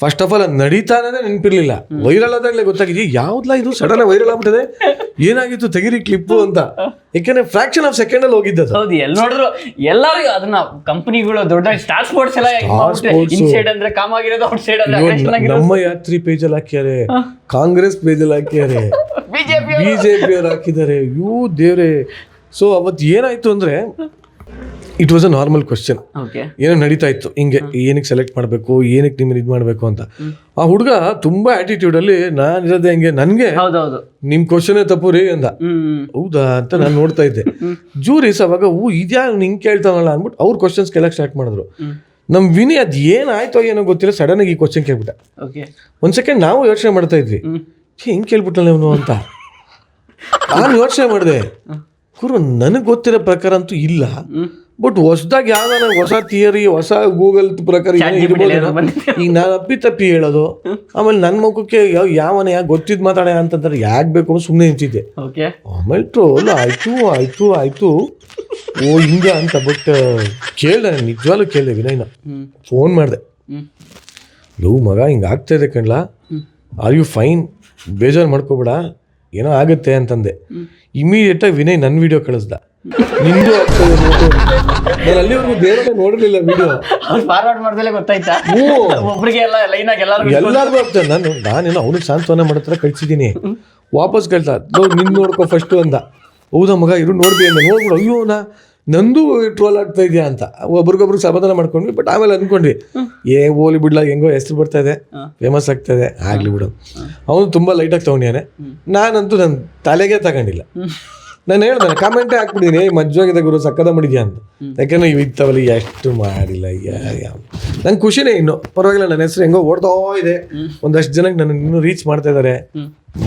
Speaker 2: ಫಸ್ಟ್ ಆಫ್ ಆಲ್ ಅದು ನಡೀತಾನೇ ನೆನಪಿರ್ಲಿಲ್ಲ. ವೈರಲ್ ಆದಾಗಲೇ ಗೊತ್ತಾಗಿದೆ ಯಾವ್ದಲ್ಲ ಇದು ಸಡನ್ ವೈರಲ್ ಆಗ್ಬಿಟ್ಟಿದೆ, ಏನಾಗಿತ್ತು ತೆಗಿರಿ ಕ್ಲಿಪ್ಪು ಅಂತ. ಯಾಕೆಂದ್ರೆ ಫ್ರಾಕ್ಷನ್ ಆಫ್ ಸೆಕೆಂಡ್ ಅಲ್ಲಿ ಹೋಗಿದ್ದು.
Speaker 1: ಹೌದು, ಎಲ್ಲಿ ನೋಡಿದ್ರು ಎಲ್ಲರೂ ಅದನ್ನ ಕಂಪನಿಗಳು ದೊಡ್ಡ ಸ್ಟಾರ್ ಸ್ಪೋರ್ಟ್ಸ್ ಎಲ್ಲ ಇನ್ಸೈಡ್ ಅಂದ್ರೆ ಕಾಮ್ ಆಗಿರೋದು, ಔಟ್ ಸೈಡ್ ಅಂದ್ರೆ
Speaker 2: ನಮ್ಮ ಯಾತ್ರಿ ಪೇಜಲ್ಲಿ ಹಾಕ್ಯಾರೆ, ಕಾಂಗ್ರೆಸ್ ಪೇಜಲ್ಲಿ ಹಾಕ್ಯಾರೆ, ಬಿಜೆಪಿ ಅವ್ರು ಹಾಕಿದ್ದಾರೆ. ಇವು ದೇವ್ರೆ. ಸೊ ಅವತ್ತು ಏನಾಯ್ತು ಅಂದ್ರೆ it was a normal question. ಏನೋ ನಡೀತಾ ಇತ್ತು ಹಿಂಗೆ, ಏನಕ್ಕೆ ಸೆಲೆಕ್ಟ್ ಮಾಡಬೇಕು, ಏನಕ್ಕೆ ನಿಮ್ಮನ್ನ ಇದು ಮಾಡಬೇಕು ಅಂತ. ಆ ಹುಡುಗ ತುಂಬಾ ಆಟಿಟ್ಯೂಡಲ್ಲಿ ನಾನು ಇರೋದೇ ಹಂಗೆ, ನನಗೆ ನಿಮ್ಮ ಕ್ವಶನೇ ತಪ್ಪು ರೀ ಅಂದ. ಹೌದಾ ಅಂತ ನಾನು ನೋಡ್ತಾ ಇದ್ದೆ. ಜೂರೀಸ್ ಅವಾಗ ಇದ್ಯಾ ಹಿಂಗೆ ಕೇಳ್ತಾನಲ್ಲ ಅಂದ್ಬಿಟ್ಟು ಅವ್ರು ಕ್ವಶನ್ಸ್ ಕೇಳಕ್ಕೆ ಸ್ಟಾರ್ಟ್ ಮಾಡಿದ್ರು. ನಮ್ಮ ವಿನಿ ಅದು ಏನಾಯ್ತೋ ಏನೋ ಗೊತ್ತಿಲ್ಲ, ಸಡನ್ ಆಗಿ ಈ ಕ್ವಶನ್ ಕೇಳ್ಬಿಟ್ಟ. ಒಂದು ಸೆಕೆಂಡ್ ನಾವು ಯೋಚನೆ ಮಾಡ್ತಾ ಇದ್ವಿ, ಹಿಂಗೆ ಕೇಳ್ಬಿಟ್ಟಲ್ಲ ಇವನು ಅಂತ. ನಾನು ಯೋಚನೆ ಮಾಡಿದೆ, ಗುರು ನನಗೆ ಗೊತ್ತಿರೋ ಪ್ರಕಾರ ಅಂತೂ ಇಲ್ಲ, ಬಟ್ ಹೊಸದಾಗಿ ಯಾವ್ದಾರ ಹೊಸ ಥಿಯರಿ, ಹೊಸ ಗೂಗಲ್ ಪ್ರಕಾರ ಇರ್ಬೋದು. ಈಗ ನಾನು ಅಪ್ಪಿ ಹೇಳೋದು, ಆಮೇಲೆ ನನ್ನ ಮುಖಕ್ಕೆ ಯಾವನ ಗೊತ್ತಿದ್ದು ಮಾತಾಡ ಅಂತಂದ್ರೆ ಯಾಕೆ ಬೇಕು ಸುಮ್ಮನೆ ನಿಂತಿದ್ದೆ. ಆಮೇಲೆ ಟ್ರೋಲ್ ಆಯ್ತು ಓ ಹಿಂಗೆ ಅಂತ. ಬಟ್ ಕೇಳಿದೆ, ನಿಜವಾಗ್ಲೂ ಕೇಳಿದೆ ವಿನಯ್ನ, ಫೋನ್ ಮಾಡಿದೆ, ಲವ್ ಮಗ ಹಿಂಗೆ ಆಗ್ತಾ ಇದೆ ಕಣ್ಲಾ, ಆರ್ ಯು ಫೈನ್, ಬೇಜಾರು ಮಾಡ್ಕೋಬೇಡ, ಏನೋ ಆಗುತ್ತೆ ಅಂತಂದೆ. ಇಮಿಡಿಯೇಟಾಗಿ ವಿನಯ್ ನನ್ನ ವಿಡಿಯೋ ಕಳಿಸ್ದ, ನಿಂದು ಆಗ್ತದೆ ನೋಡು. ನಾನು ಅಲ್ಲಿವರೆಗೂ ಬೇರೆ ನೋಡಿರ್ಲಿಲ್ಲ ವಿಡಿಯೋ,
Speaker 1: ಫಾರ್ವರ್ಡ್ ಮಾಡ್ದಲೇ ಗೊತ್ತಾಯ್ತಾ
Speaker 2: ಎಲ್ಲರಿಗೂ ಆಗ್ತದೆ. ನಾನೇನೋ ಅವ್ನಿಗೆ ಸಾಂತ್ವನ ಮಾಡತ್ರ ಕಳ್ಸಿದ್ದೀನಿ, ವಾಪಸ್ ಕೇಳ್ತಾ ನಿನ್ ನೋಡ್ಕೊ ಫಸ್ಟು ಅಂದ. ಹೌದಾ ಮಗ ಇರು ನೋಡ್ದೆ ಅಂದ. ನೋಡ್ಬಿಡು, ಅಯ್ಯೋ ನಂದು ಟ್ರೋಲ್ ಆಗ್ತಾ ಇದೆಯಾ ಅಂತ ಒಬ್ರಿಗೊಬ್ರು ಸಮಾಧಾನ ಮಾಡ್ಕೊಂಡ್ವಿ. ಬಟ್ ಆಮೇಲೆ ಅಂದ್ಕೊಂಡ್ವಿ ಓಲಿ ಬಿಡ್ಲಾಗ ಹೆಂಗೋ ಹೆಸರು ಬರ್ತಾ ಇದೆ, ಫೇಮಸ್ ಆಗ್ತಾ ಇದೆ, ಆಗ್ಲಿ ಬಿಡು. ಅವನು ತುಂಬಾ ಲೈಟಾಗಿ ತಗೊಂಡಿದ್ದಾನೆ, ನಾನಂತೂ ನನ್ನ ತಲೆಗೆ ತಗೊಂಡಿಲ್ಲ. ನಾನು ಹೇಳ್ದೆ ಕಾಮೆಂಟೇ ಹಾಕ್ಬಿಟ್ಟಿದ್ದೀನಿ, ಮಜ್ಜಾಗಿದೆ ಗುರು ಸಕ್ಕದ ಮಾಡಿದ್ಯಾ ಅಂತ. ಯಾಕಂದ್ರೆ ಇವು ಇತ್ತವಲ್ಲಿ ಎಷ್ಟು ಮಾಡಿಲ್ಲ. ನಂಗೆ ಖುಷಿನೇ, ಇನ್ನು ಪರವಾಗಿಲ್ಲ, ನನ್ನ ಹೆಸರು ಹೆಂಗೋ ಓಡ್ತಾ ಇದೆ, ಒಂದಷ್ಟು ಜನಕ್ಕೆ ನನ್ನ ಇನ್ನೂ ರೀಚ್ ಮಾಡ್ತಾ ಇದ್ದಾರೆ,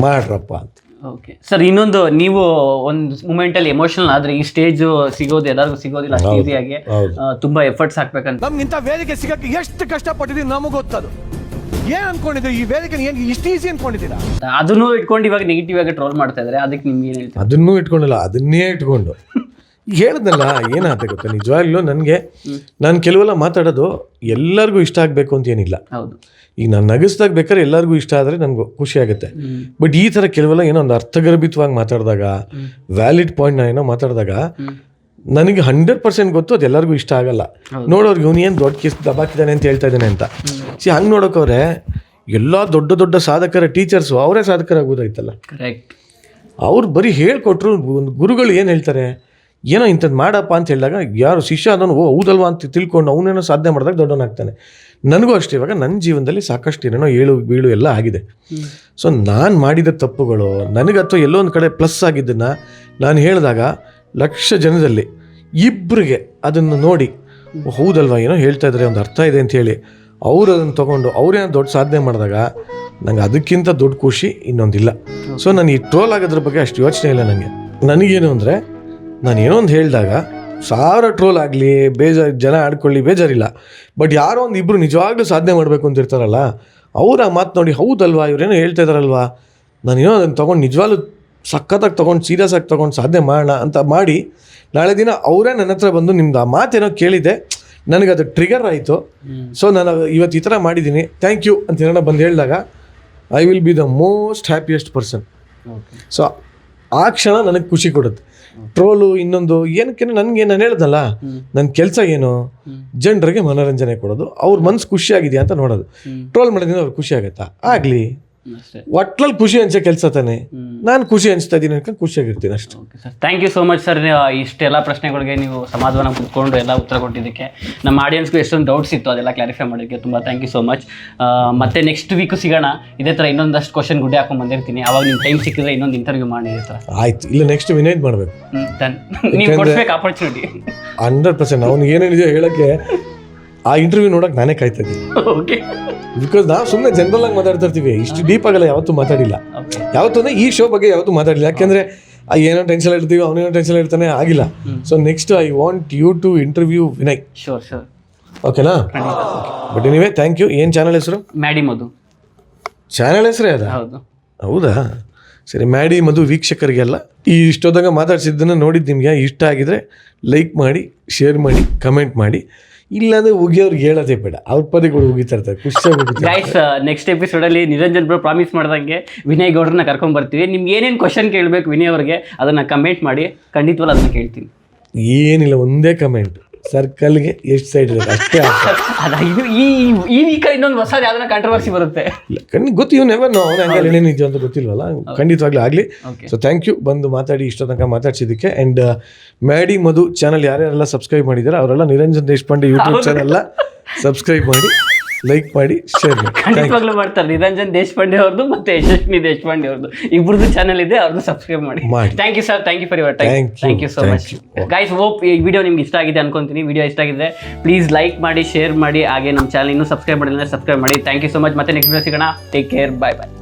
Speaker 2: ಮಾಡ್ರಪ್ಪ ಅಂತ.
Speaker 1: ಓಕೆ ಸರ್, ಇನ್ನೊಂದು ನೀವು ಒಂದು ಮೂಮೆಂಟಲ್ಲಿ ಎಮೋಷನಲ್ ಆದರೆ ಈ ಸ್ಟೇಜ್ ಸಿಗೋದು ಎಲ್ಲರಿಗೂ ಸಿಗೋದಿಲ್ಲ ಅಷ್ಟು ಈಸಿಯಾಗಿ, ತುಂಬಾ ಎಫರ್ಟ್ಸ್ ಹಾಕ್ಬೇಕಂತ.
Speaker 3: ನಮ್ಗಿಂತ ವೇದಿಕೆ ಸಿಗಕ್ಕೆ ಎಷ್ಟು ಕಷ್ಟಪಟ್ಟಿದ್ದೀವಿ ನಮಗೆ ಗೊತ್ತದು. ಏನ್ ಅನ್ಕೊಂಡಿದ್ರು ಈ ವೇದಿಕೆ ಏನ್ ಇಷ್ಟು ಈಸಿ ಅನ್ಕೊಂಡಿದ್ದೀರಾ?
Speaker 1: ಅದನ್ನು ಇಟ್ಕೊಂಡು ಇವಾಗ ನೆಗೆಟಿವ್ ಆಗಿ ಟ್ರೋಲ್ ಮಾಡ್ತಾ ಇದ್ದಾರೆ, ಅದಕ್ಕೆ ನಿಮ್ಗೆ ಏನು ಹೇಳ್ತೀರಾ?
Speaker 2: ಅದನ್ನೂ ಇಟ್ಕೊಂಡಿಲ್ಲ, ಅದನ್ನೇ ಇಟ್ಕೊಂಡು ಹೇಳ್ದಲ್ಲ ಏನಾಗುತ್ತೆ ಗೊತ್ತಾ, ನಿಜವಾಗ್ಲೂ ನನಗೆ ನಾನು ಕೆಲವೆಲ್ಲ ಮಾತಾಡೋದು ಎಲ್ಲರಿಗೂ ಇಷ್ಟ ಆಗಬೇಕು ಅಂತ ಏನಿಲ್ಲ.
Speaker 1: ಹೌದು,
Speaker 2: ಈಗ ನಾನು ನಗಿಸ್ದಾಗ ಬೇಕಾದ್ರೆ ಎಲ್ಲರಿಗೂ ಇಷ್ಟ ಆದರೆ ನನಗೆ ಖುಷಿ ಆಗುತ್ತೆ. ಬಟ್ ಈ ಥರ ಕೆಲವೆಲ್ಲ ಏನೋ ಒಂದು ಅರ್ಥಗರ್ಭಿತವಾಗಿ ಮಾತಾಡಿದಾಗ, ವ್ಯಾಲಿಡ್ ಪಾಯಿಂಟ್ ನಾನು ಏನೋ ಮಾತಾಡಿದಾಗ ನನಗೆ 100% ಗೊತ್ತು ಅದು ಎಲ್ಲರಿಗೂ ಇಷ್ಟ ಆಗಲ್ಲ. ನೋಡೋರ್ಗೆ ಇವನು ಏನು ದೊಡ್ಡ ಕೇಸ್ ದಬಾಕಿದ್ದಾನೆ ಅಂತ ಹೇಳ್ತಾ ಇದ್ದಾನೆ ಅಂತ. ಹಂಗೆ ನೋಡೋಕವ್ರೆ ಎಲ್ಲ ದೊಡ್ಡ ದೊಡ್ಡ ಸಾಧಕರ ಟೀಚರ್ಸು ಅವರೇ ಸಾಧಕರಾಗೋದಾಯ್ತಲ್ಲ.
Speaker 1: ಕರೆಕ್ಟ್.
Speaker 2: ಅವ್ರು ಬರೀ ಹೇಳ್ಕೊಟ್ರು. ಒಂದು ಗುರುಗಳು ಏನು ಹೇಳ್ತಾರೆ, ಏನೋ ಇಂಥದ್ದು ಮಾಡಪ್ಪ ಅಂತ ಹೇಳಿದಾಗ ಯಾರು ಶಿಷ್ಯ ಅದನ್ನು ಹೌದಲ್ವಾ ಅಂತ ತಿಳ್ಕೊಂಡು ಅವನೇನೋ ಸಾಧನೆ ಮಾಡಿದಾಗ ದೊಡ್ಡವನಾಗ್ತಾನೆ. ನನಗೂ ಅಷ್ಟೇ, ಇವಾಗ ನನ್ನ ಜೀವನದಲ್ಲಿ ಸಾಕಷ್ಟು ಏನೇನೋ ಏಳು ಬೀಳು ಎಲ್ಲ ಆಗಿದೆ. ಸೊ ನಾನು ಮಾಡಿದ ತಪ್ಪುಗಳು ನನಗೆ ಅಥವಾ ಎಲ್ಲೋ ಒಂದು ಕಡೆ ಪ್ಲಸ್ ಆಗಿದ್ದನ್ನು ನಾನು ಹೇಳಿದಾಗ ಲಕ್ಷ ಜನದಲ್ಲಿ ಇಬ್ಬರಿಗೆ ಅದನ್ನು ನೋಡಿ ಹೌದಲ್ವಾ ಏನೋ ಹೇಳ್ತಾ ಇದ್ದಾರೆ, ಒಂದು ಅರ್ಥ ಇದೆ ಅಂಥೇಳಿ ಅವರು ಅದನ್ನು ತೊಗೊಂಡು ಅವರೇನೋ ದೊಡ್ಡ ಸಾಧನೆ ಮಾಡಿದಾಗ ನಂಗೆ ಅದಕ್ಕಿಂತ ದೊಡ್ಡ ಖುಷಿ ಇನ್ನೊಂದಿಲ್ಲ. ಸೊ ನಾನು ಈ ಟ್ರೋಲ್ ಆಗೋದ್ರ ಬಗ್ಗೆ ಅಷ್ಟು ಯೋಚನೆ ಇಲ್ಲ ನನಗೆ. ನನಗೇನು ಅಂದರೆ ನಾನು ಏನೋ ಒಂದು ಹೇಳಿದಾಗ 1000 ಟ್ರೋಲ್ ಆಗಲಿ, ಜನ ಆಡ್ಕೊಳ್ಳಿ, ಬೇಜಾರಿಲ್ಲ. ಬಟ್ ಯಾರೋ ಒಂದು ಇಬ್ಬರು ನಿಜವಾಗ್ಲೂ ಸಾಧನೆ ಮಾಡಬೇಕು ಅಂತ ಇರ್ತಾರಲ್ಲ, ಅವ್ರು ಆ ಮಾತು ನೋಡಿ ಹೌದಲ್ವಾ ಇವರೇನೋ ಹೇಳ್ತಾ ಇದ್ದಾರಲ್ವಾ, ನಾನೇನೋ ಅದನ್ನು ತೊಗೊಂಡು ನಿಜವಾಗ್ಲೂ ಸಖತ್ತಾಗಿ ತೊಗೊಂಡು ಸೀರಿಯಸ್ ಆಗಿ ತೊಗೊಂಡು ಸಾಧನೆ ಮಾಡೋಣ ಅಂತ ಮಾಡಿ ನಾಳೆ ದಿನ ಅವರೇ ನನ್ನ ಹತ್ರ ಬಂದು ನಿಮ್ದು ಆ ಮಾತೇನೋ ಕೇಳಿದೆ, ನನಗದು ಟ್ರಿಗರ್ ಆಯಿತು, ಸೊ ನಾನು ಇವತ್ತು ಈ ಥರ ಮಾಡಿದ್ದೀನಿ, ಥ್ಯಾಂಕ್ ಯು ಅಂತ ಏನೋ ಬಂದು ಹೇಳಿದಾಗ I will be the most happiest person. So ಆ ಕ್ಷಣ ನನಗೆ ಖುಷಿ ಕೊಡುತ್ತೆ. ಟ್ರೋಲು ಇನ್ನೊಂದು ಏನಕ್ಕೆ ನನಗೆ ನಾನು ಹೇಳ್ದಲ್ಲ, ನನ್ನ ಕೆಲಸ ಏನು ಜನರಿಗೆ ಮನೋರಂಜನೆ ಕೊಡೋದು, ಅವ್ರ ಮನಸ್ಸು ಖುಷಿಯಾಗಿದೆಯಾ ಅಂತ ನೋಡೋದು. ಟ್ರೋಲ್ ಮಾಡೋದ್ರಿಂದ ಅವ್ರಿಗೆ ಖುಷಿ ಆಗುತ್ತಾ? ಆಗಲಿ, ಒಟ್ಲಲ್ಲಿ ಖುಷಿ ಹಂಚೋ ಕೆಲಸ ತಾನೆ, ನಾನು ಖುಷಿ ಹಂಚ್ತಾ ಇದ್ದೀನಿ ಅನ್ಕೊಂಡು ಖುಷಿಯಾಗಿರ್ತೀನಿ ಅಷ್ಟೇ.
Speaker 1: Okay sir, thank you so much sir. ಇಷ್ಟೆಲ್ಲ ಪ್ರಶ್ನೆಗಳಿಗೆ ನೀವು ಸಮಾಧಾನ ಕುತ್ಕೊಂಡು ಎಲ್ಲ ಉತ್ತರ ಕೊಟ್ಟಿದ್ದಕ್ಕೆ, ನಮ್ಮ ಆಡಿಯನ್ಸ್ಗೂ ಎಷ್ಟೊಂದು ಡೌಟ್ಸ್ ಇತ್ತು ಅದೆಲ್ಲ ಕ್ಲಾರಿಫೈ ಮಾಡೋದಕ್ಕೆ ತುಂಬ ಥ್ಯಾಂಕ್ ಯು ಸೋ ಮಚ್. ಮತ್ತೆ ನೆಕ್ಸ್ಟ್ ವೀಕು ಸಿಗೋಣ, ಇದೇ ಥರ ಇನ್ನೊಂದಷ್ಟು ಕ್ವಶನ್ ಗುಡ್ಡೆ ಹಾಕೊಂಡು ಬಂದಿರ್ತೀನಿ. ಅವಾಗ ನಿಮ್ಮ ಟೈಮ್ ಸಿಕ್ಕಿದ್ರೆ ಇನ್ನೊಂದು ಇಂಟರ್ವ್ಯೂ ಮಾಡಿ ಇದೇ ಥರ.
Speaker 2: ಆಯ್ತು, ಇಲ್ಲ ನೆಕ್ಸ್ಟ್ ವಿನಯ್ ಮಾಡಬೇಕು.
Speaker 1: ನೀವು ಕೊಡ್ಬೇಕು ಆಪರ್ಚುನಿಟಿ.
Speaker 2: 100% ಅವ್ನಿಗೆ ಏನೇನಿದೆಯೋ ಹೇಳೋಕ್ಕೆ ಆ ಇಂಟರ್ವ್ಯೂ ನೋಡೋಕೆ ನಾನೇ ಕಾಯ್ತಾ ಇದ್ದೀನಿ.
Speaker 1: ಓಕೆ,
Speaker 2: ಬಿಕಾಸ್ ನಾವು ಸುಮ್ಮನೆ ಜನರಲ್ ಆಗಿ ಮಾತಾಡ್ತಾ ಇರ್ತೀವಿ, ಇಷ್ಟು ಡೀಪ್ ಆಗಲ್ಲ ಯಾವತ್ತೂ ಮಾತಾಡಿಲ್ಲ. ಯಾವತ್ತೂ ಅಂದರೆ ಈ ಶೋ ಬಗ್ಗೆ ಯಾವತ್ತೂ ಮಾತಾಡಿಲ್ಲ, ಯಾಕೆಂದರೆ ಏನೋ ಟೆನ್ಷನ್ ಇರ್ತೀವಿ, ಅವನೇನೋ ಟೆನ್ಷನ್ ಇರ್ತಾನೆ, ಆಗಿಲ್ಲ. So next I want you to interview Vinay.
Speaker 1: Sure.
Speaker 2: ಓಕೆನಾ? But anyway thank you. ಏನು ಚಾನಲ್ ಹೆಸರು?
Speaker 1: ಮ್ಯಾಡಿ ಮಧು
Speaker 2: ಚಾನಲ್ ಹೆಸರೇ ಅದ? ಹೌದಾ, ಸರಿ. ಮ್ಯಾಡಿ ಮಧು ವೀಕ್ಷಕರಿಗೆಲ್ಲ ಈ ಇಷ್ಟೊಂದಾಗ ಮಾತಾಡ್ಸಿದ್ದನ್ನು ನೋಡಿದ್ದು ನಿಮಗೆ ಇಷ್ಟ ಆಗಿದ್ರೆ ಲೈಕ್ ಮಾಡಿ, ಶೇರ್ ಮಾಡಿ, ಕಮೆಂಟ್ ಮಾಡಿ. ಇಲ್ಲಾಂದ್ರೆ ಉಗಿಯವ್ರಿಗೆ ಹೇಳೋದೇ ಬೇಡ, ಅವ್ರ ಪದಗಳು ಉಗಿತಾ ಇರ್ತಾರೆ, ಖುಷಿಯಾಗಿ.
Speaker 1: ಗೈಸ್, ನೆಕ್ಸ್ಟ್ ಎಪಿಸೋಡಲ್ಲಿ ನಿರಂಜನ್ ಬ್ರೋ ಪ್ರಾಮಿಸ್ ಮಾಡ್ದಂಗೆ ವಿನಯ್ ಗೌಡ್ರನ್ನ ಕರ್ಕೊಂಡ್ ಬರ್ತೀವಿ. ನಿಮ್ಗೆ ಏನೇನು ಕ್ವಶನ್ ಕೇಳಬೇಕು ವಿನಯ್ ಅವ್ರಿಗೆ ಅದನ್ನ ಕಮೆಂಟ್ ಮಾಡಿ, ಖಂಡಿತವಲ್ಲ ಅದನ್ನ ಕೇಳ್ತೀನಿ.
Speaker 2: ಏನಿಲ್ಲ, ಒಂದೇ ಕಮೆಂಟ್, ಸರ್ಕಲ್ಗೆ ಎಷ್ಟು ಸೈಡ್ ಇದೆ ಅಷ್ಟೇ.
Speaker 1: ಈ ವೀಕ್ ಇನ್ನೊಂದು ಹೊಸ ಯಾವ್ದನ್ನ ಕಾಂಟ್ರವರ್ಸಿ ಬರುತ್ತೆ.
Speaker 2: ಗೊತ್ತು, ಇವ್ ನೆವರ್ ನೋ, ಅವನ ಹಂಗೆ ಏನೇನಿದೆಯೋ ಅಂತ ಗೊತ್ತಿಲ್ವಲ್ಲ. ಖಂಡಿತವಾಗ್ಲೂ ಆಗಲಿ. ಸೊ ಥ್ಯಾಂಕ್ ಯು ಬಂದು ಮಾತಾಡಿ ಇಷ್ಟೋ ತನಕ ಮಾತಾಡ್ಸಿದ್ದಕ್ಕೆ. ಆ್ಯಂಡ್ ಮ್ಯಾಡಿ ಮಧು ಚಾನಲ್ ಯಾರ್ಯಾರೆಲ್ಲ ಸಬ್ಸ್ಕ್ರೈಬ್ ಮಾಡಿದ್ದಾರೆ ಅವರೆಲ್ಲ Niranjan Deshpande YouTube channel subscribe ಮಾಡಿ, ಲೈಕ್ ಮಾಡಿ, ಶೇರ್ ಮಾಡಿ.
Speaker 1: ಖಂಡಿತವಾಗ್ಲೂ ಮಾಡ್ತಾರೆ. ನಿರಂಜನ್ ದೇಶಪಾಂಡೆ ಅವ್ರದ್ದು ಮತ್ತೆ ಯಶಸ್ವಿನಿ ದೇಶಪಾಂಡೆ ಅವ್ರದ್ದು ಇಬ್ಬರದ್ದು ಚಾನಲ್ ಇದೆ, ಅವ್ರದ್ದು ಸಬ್ಸ್ಕ್ರೈಬ್ ಮಾಡಿ. Thank you sir, thank you for your time. Thank you so much guys. Hope ಈ ವಿಡಿಯೋ ನಿಮ್ಗೆ ಇಷ್ಟ ಆಗಿದೆ ಅನ್ಕೊಂತೀನಿ. ವಿಡಿಯೋ ಇಷ್ಟ ಆಗಿದ್ರೆ ಪ್ಲೀಸ್ ಲೈಕ್ ಮಾಡಿ, ಶೇರ್ ಮಾಡಿ, ಹಾಗೆ ನಮ್ಮ ಚಾನಲ್ ಇನ್ನೂ ಸಬ್ಸ್ಕ್ರೈಬ್ ಮಾಡಿದ್ರೆ ಸಬ್ಸ್ಕ್ರೈಬ್ ಮಾಡಿ. Thank you so much. ಮತ್ತೆ ನೆಕ್ಸ್ಟ್ ವಿಡಿಯೋ ಸಿಗೋಣ. ಟೇಕ್ ಕೇರ್, ಬಾಯ್ ಬಾಯ್.